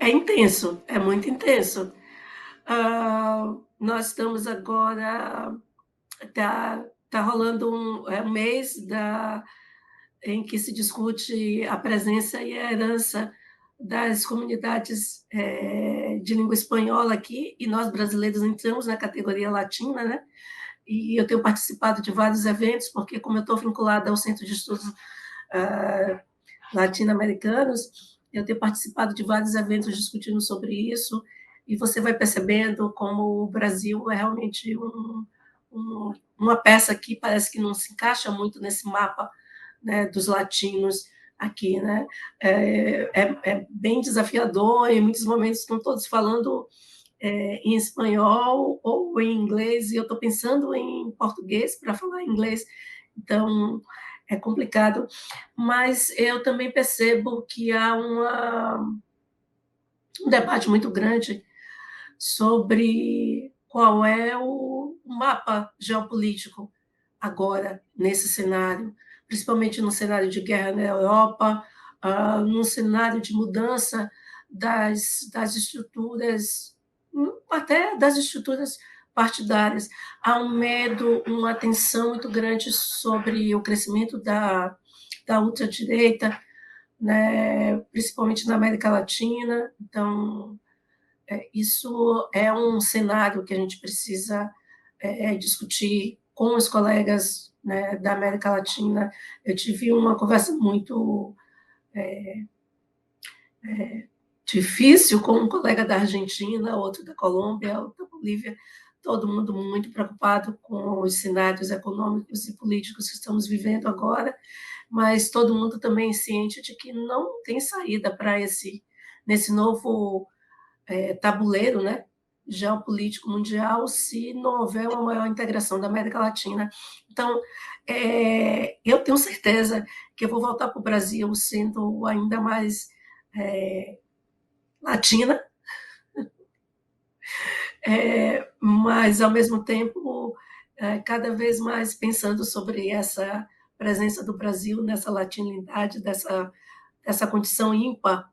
é intenso, é muito intenso. Nós estamos agora, tá rolando um mês em que se discute a presença e a herança das comunidades de língua espanhola aqui, e nós brasileiros entramos na categoria latina, né? E eu tenho participado de vários eventos, porque como eu estou vinculada ao Centro de Estudos Latino-Americanos, eu tenho participado de vários eventos discutindo sobre isso, e você vai percebendo como o Brasil é realmente uma peça que parece que não se encaixa muito nesse mapa, né, dos latinos aqui, né? É bem desafiador, em muitos momentos estão todos falando em espanhol ou em inglês, e eu estou pensando em português para falar inglês, então é complicado, mas eu também percebo que há um debate muito grande sobre qual é o mapa geopolítico agora, nesse cenário, principalmente no cenário de guerra na Europa, num cenário de mudança das estruturas, até das estruturas partidárias. Há um medo, uma tensão muito grande sobre o crescimento da ultradireita, né, principalmente na América Latina. Então, isso é um cenário que a gente precisa discutir com os colegas, né, da América Latina. Eu tive uma conversa muito difícil com um colega da Argentina, outro da Colômbia, outro da Bolívia, todo mundo muito preocupado com os cenários econômicos e políticos que estamos vivendo agora, mas todo mundo também ciente de que não tem saída para nesse novo tabuleiro, né, geopolítico mundial, se não houver uma maior integração da América Latina. Então, eu tenho certeza que eu vou voltar para o Brasil sendo ainda mais latina, mas, ao mesmo tempo, cada vez mais pensando sobre essa presença do Brasil nessa latinidade, dessa condição ímpar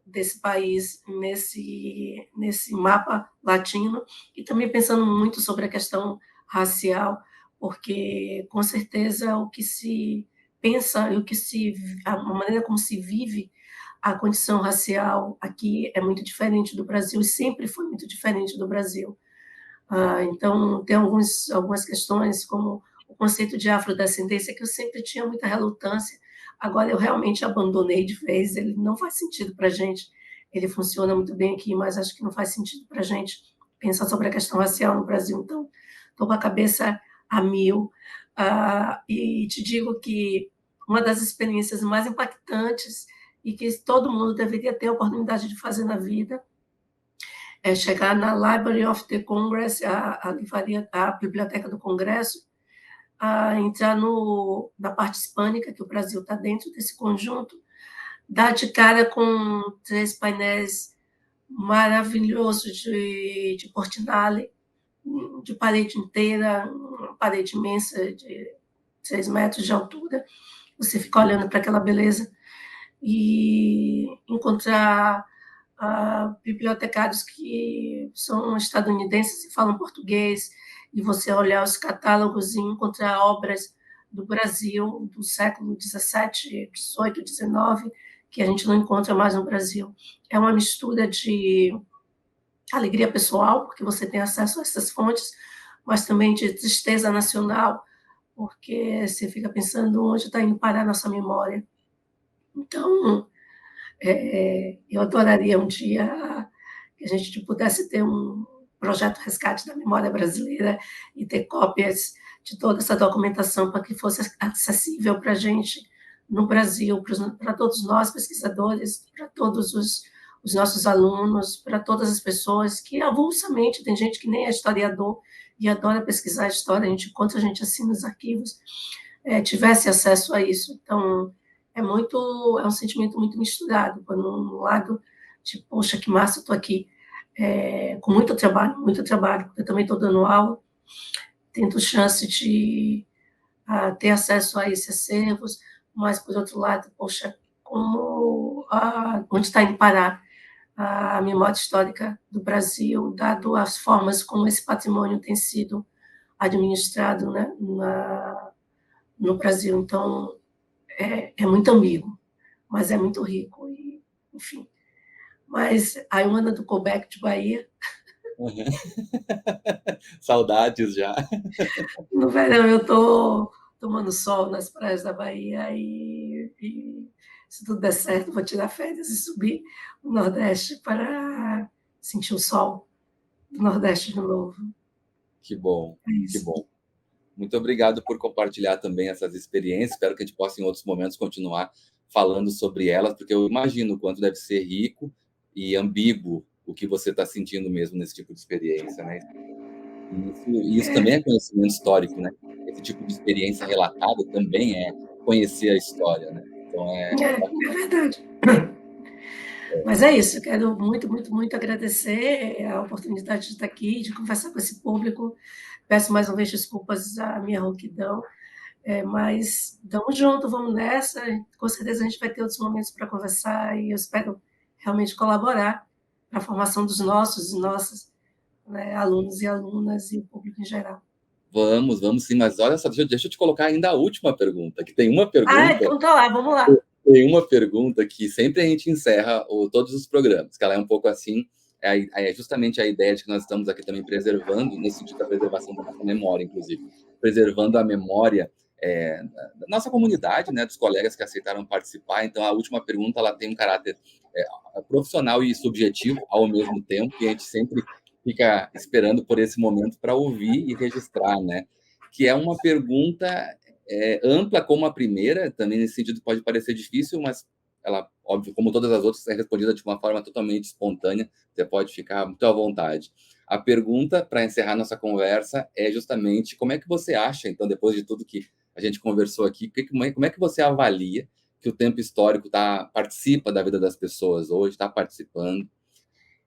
desse país nesse mapa latino, e também pensando muito sobre a questão racial, porque, com certeza, o que se pensa e a maneira como se vive a condição racial aqui é muito diferente do Brasil, e sempre foi muito diferente do Brasil. Então, tem algumas questões, como o conceito de afrodescendência, que eu sempre tinha muita relutância. Agora eu realmente abandonei de vez, ele não faz sentido para a gente. Ele funciona muito bem aqui, mas acho que não faz sentido para a gente pensar sobre a questão racial no Brasil. Então, estou com a cabeça a mil. E te digo que uma das experiências mais impactantes e que todo mundo deveria ter a oportunidade de fazer na vida é chegar na Library of the Congress, a Biblioteca do Congresso, entrar na parte hispânica, que o Brasil está dentro desse conjunto, dar de cara com 3 painéis maravilhosos de Portinari, de parede inteira, uma parede imensa de 6 metros de altura. Você fica olhando para aquela beleza e encontrar bibliotecários que são estadunidenses e falam português, e você olhar os catálogos e encontrar obras do Brasil do século XVII, XVIII, XIX, que a gente não encontra mais no Brasil. É uma mistura de alegria pessoal, porque você tem acesso a essas fontes, mas também de tristeza nacional, porque você fica pensando onde está indo parar a nossa memória. Então, eu adoraria um dia que a gente pudesse ter um projeto resgate da memória brasileira e ter cópias de toda essa documentação para que fosse acessível para a gente no Brasil, para todos nós pesquisadores, para todos os nossos alunos, para todas as pessoas que avulsamente, tem gente que nem é historiador e adora pesquisar história, a gente encontra a gente assim nos arquivos, tivesse acesso a isso. Então, é um sentimento muito misturado, quando um lado, tipo, poxa, que massa, estou aqui, com muito trabalho, porque eu também estou dando aula, tendo chance de ter acesso a esses acervos, mas, por outro lado, poxa, onde está indo parar a memória histórica do Brasil, dado as formas como esse patrimônio tem sido administrado, né, no Brasil. Então, é muito ambíguo, mas é muito rico, e, enfim. Mas a Ioana do Colbeck de Bahia. Uhum. Saudades já. No verão eu estou tomando sol nas praias da Bahia e se tudo der certo, vou tirar férias e subir o Nordeste para sentir o sol do Nordeste de novo. Que bom, É que isso. bom. Muito obrigado por compartilhar também essas experiências. Espero que a gente possa, em outros momentos, continuar falando sobre elas, porque eu imagino o quanto deve ser rico e ambíguo o que você está sentindo mesmo nesse tipo de experiência, né? Isso também é conhecimento histórico, né? Esse tipo de experiência relatada também é conhecer a história, né? Então É verdade. Mas é isso, eu quero muito, muito, muito agradecer a oportunidade de estar aqui, de conversar com esse público. Peço mais uma vez desculpas à minha rouquidão, mas estamos juntos, vamos nessa. Com certeza a gente vai ter outros momentos para conversar e eu espero realmente colaborar para a formação dos nossos e nossas, né, alunos e alunas e o público em geral. vamos sim, mas olha só, deixa eu te colocar ainda a última pergunta, que tem uma pergunta. Então tá lá, vamos lá. Tem uma pergunta que sempre a gente encerra todos os programas, que ela é um pouco assim, é justamente a ideia de que nós estamos aqui também preservando, nesse sentido da preservação da nossa memória, inclusive, preservando a memória da nossa comunidade, né, dos colegas que aceitaram participar. Então, a última pergunta ela tem um caráter profissional e subjetivo ao mesmo tempo, e a gente sempre fica esperando por esse momento para ouvir e registrar, né? Que é uma pergunta ampla como a primeira, também nesse sentido pode parecer difícil, mas ela, óbvio, como todas as outras, é respondida de uma forma totalmente espontânea, você pode ficar muito à vontade. A pergunta, para encerrar nossa conversa, é justamente como é que você acha, então, depois de tudo que a gente conversou aqui, como é que você avalia que o tempo histórico participa da vida das pessoas hoje, está participando,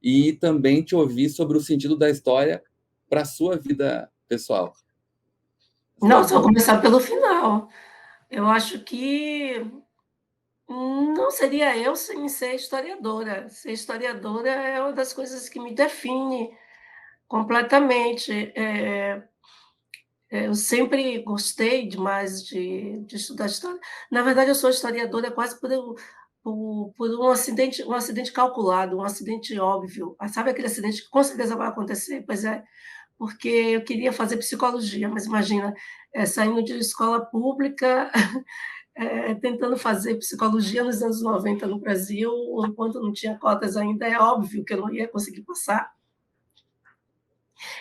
e também te ouvir sobre o sentido da história para a sua vida pessoal. Você Não, pode só vou dizer? começar pelo final. Eu acho que não seria eu sem ser historiadora. Ser historiadora é uma das coisas que me define completamente. Eu sempre gostei demais de estudar história. Na verdade, eu sou historiadora quase por um acidente calculado, um acidente óbvio. Sabe aquele acidente que com certeza vai acontecer? Pois é, porque eu queria fazer psicologia, mas imagina, saindo de escola pública, tentando fazer psicologia nos anos 90 no Brasil, enquanto não tinha cotas ainda, é óbvio que eu não ia conseguir passar.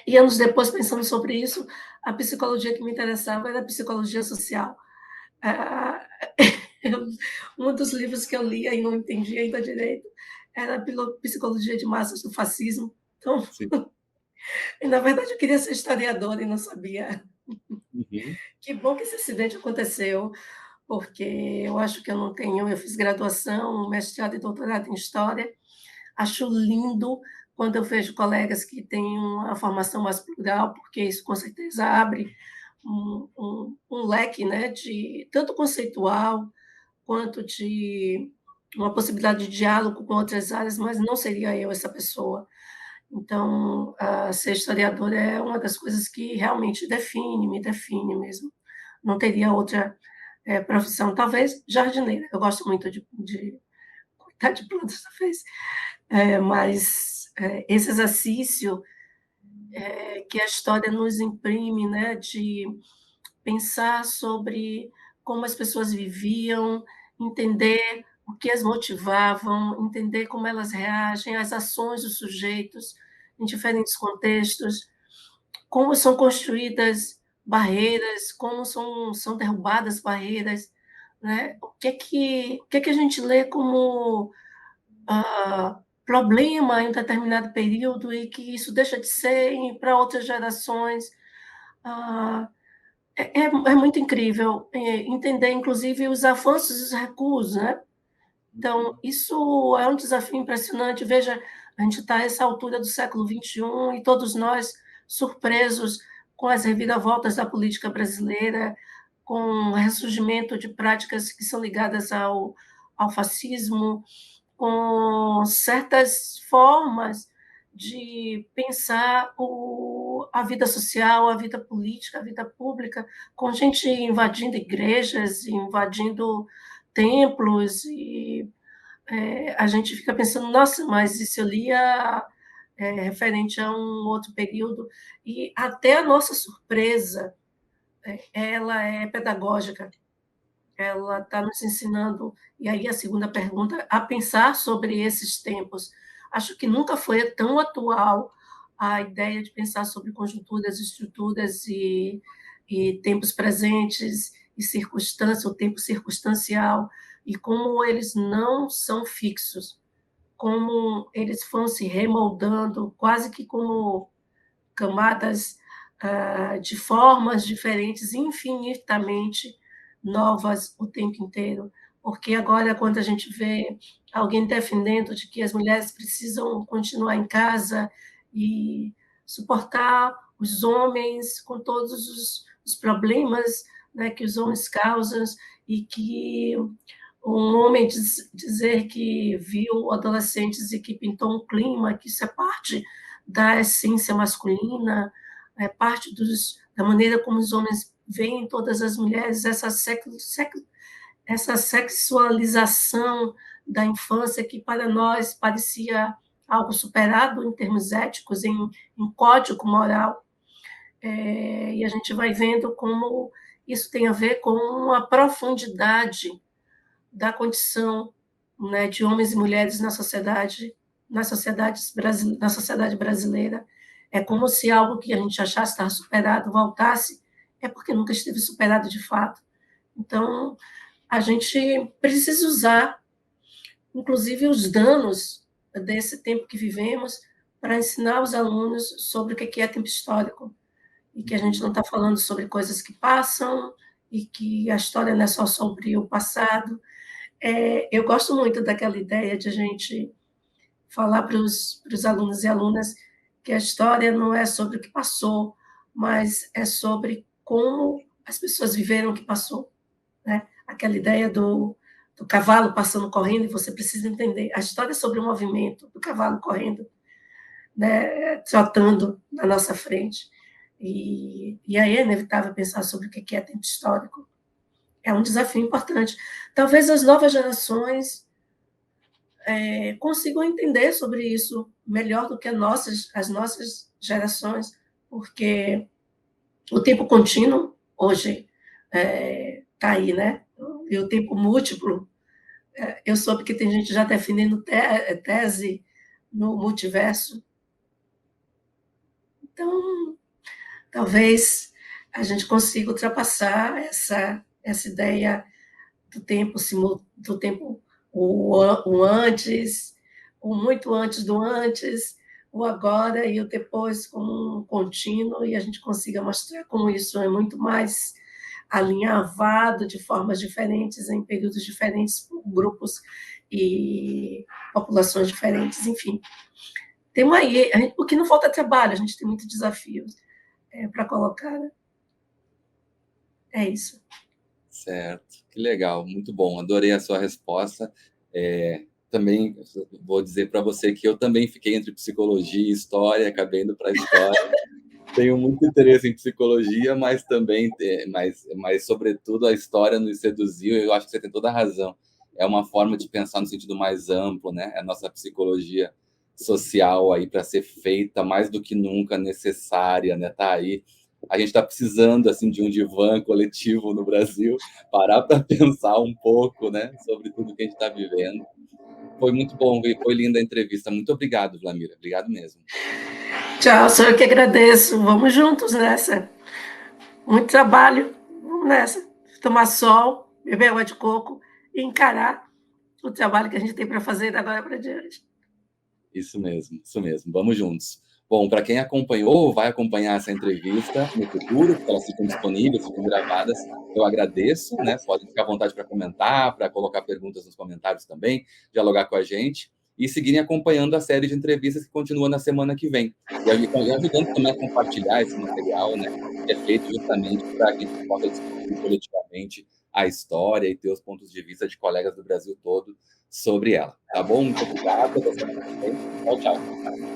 E anos depois, pensando sobre isso, a psicologia que me interessava era a psicologia social. Ah, um dos livros que eu lia e não entendia ainda direito era a Psicologia de Massas do Fascismo. Então, Sim. na verdade, eu queria ser historiadora e não sabia. Uhum. Que bom que esse acidente aconteceu, porque eu acho que eu fiz graduação, mestrado e doutorado em História, acho lindo quando eu vejo colegas que têm uma formação mais plural, porque isso com certeza abre um leque, né, de tanto conceitual quanto de uma possibilidade de diálogo com outras áreas, mas não seria eu essa pessoa. Então, ser historiadora é uma das coisas que realmente me define mesmo. Não teria outra profissão. Talvez jardineira. Eu gosto muito de cuidar de plantas, talvez. Mas esse exercício que a história nos imprime, né, de pensar sobre como as pessoas viviam, entender o que as motivavam, entender como elas reagem às ações dos sujeitos em diferentes contextos, como são construídas barreiras, como são derrubadas barreiras, né? O que é que a gente lê como problema em um determinado período e que isso deixa de ser para outras gerações. Ah, é muito incrível entender, inclusive, os avanços e os recuos, né? Então, isso é um desafio impressionante. Veja, a gente está a essa altura do século XXI e todos nós surpresos com as reviravoltas da política brasileira, com o ressurgimento de práticas que são ligadas ao fascismo, com certas formas de pensar a vida social, a vida política, a vida pública, com gente invadindo igrejas, invadindo templos, e a gente fica pensando, nossa, mas isso eu lia referente a um outro período, e até a nossa surpresa, ela é pedagógica, ela está nos ensinando, e aí a segunda pergunta, a pensar sobre esses tempos. Acho que nunca foi tão atual a ideia de pensar sobre conjunturas, estruturas e tempos presentes e circunstância, o tempo circunstancial, e como eles não são fixos, como eles vão se remoldando, quase que como camadas de formas diferentes, infinitamente novas o tempo inteiro. Porque agora, quando a gente vê alguém defendendo de que as mulheres precisam continuar em casa e suportar os homens com todos os problemas, né, que os homens causam, e que um homem dizer que viu adolescentes e que pintou um clima, que isso é parte da essência masculina, é parte da maneira como os homens veem todas as mulheres, essa sexualização da infância que para nós parecia algo superado em termos éticos, em código moral. E a gente vai vendo como isso tem a ver com a profundidade da condição, né, de homens e mulheres na sociedade brasileira. É como se algo que a gente achasse estar superado voltasse, é porque nunca esteve superado de fato. Então, a gente precisa usar, inclusive, os danos desse tempo que vivemos para ensinar os alunos sobre o que é tempo histórico, e que a gente não está falando sobre coisas que passam, e que a história não é só sobre o passado. Eu gosto muito daquela ideia de a gente falar para os alunos e alunas que a história não é sobre o que passou, mas é sobre como as pessoas viveram o que passou, né? Aquela ideia do cavalo passando correndo, e você precisa entender. A história é sobre o movimento do cavalo correndo, né? Trotando na nossa frente. E aí é inevitável pensar sobre o que é tempo histórico. É um desafio importante. Talvez as novas gerações consigam entender sobre isso melhor do que as nossas gerações, porque o tempo contínuo hoje está aí, né? E o tempo múltiplo. Eu soube que tem gente já definindo tese no multiverso. Então, talvez a gente consiga ultrapassar essa ideia do tempo o antes, o muito antes do antes, o agora e o depois como um contínuo, e a gente consiga mostrar como isso é muito mais alinhavado de formas diferentes, em períodos diferentes, por grupos e populações diferentes, enfim. Temos aí, o que não falta é trabalho, a gente tem muitos desafios para colocar, né? É isso. Certo, que legal, muito bom, adorei a sua resposta. Também vou dizer para você que eu também fiquei entre psicologia e história, acabei indo para a história. Tenho muito interesse em psicologia, mas também, mas sobretudo a história nos seduziu. Eu acho que você tem toda a razão. É uma forma de pensar no sentido mais amplo, né? A nossa psicologia social aí para ser feita mais do que nunca necessária, né? Tá aí. A gente está precisando assim de um divã coletivo no Brasil, parar para pensar um pouco, né, sobre tudo que a gente está vivendo. Foi muito bom, foi linda a entrevista. Muito obrigado, Vlamira. Obrigado mesmo. Tchau, sou eu que agradeço. Vamos juntos nessa. Muito trabalho. Vamos nessa. Tomar sol, beber água de coco e encarar o trabalho que a gente tem para fazer da agora para diante. Isso mesmo, isso mesmo. Vamos juntos. Bom, para quem acompanhou, vai acompanhar essa entrevista no futuro, porque elas ficam disponíveis, ficam gravadas. Eu agradeço, né? Podem ficar à vontade para comentar, para colocar perguntas nos comentários também, dialogar com a gente e seguirem acompanhando a série de entrevistas que continua na semana que vem. E ajudando também a compartilhar esse material, né? Que é feito justamente para que a gente possa discutir coletivamente a história e ter os pontos de vista de colegas do Brasil todo sobre ela. Tá bom? Muito obrigado. Até semana que vem. Tchau, tchau.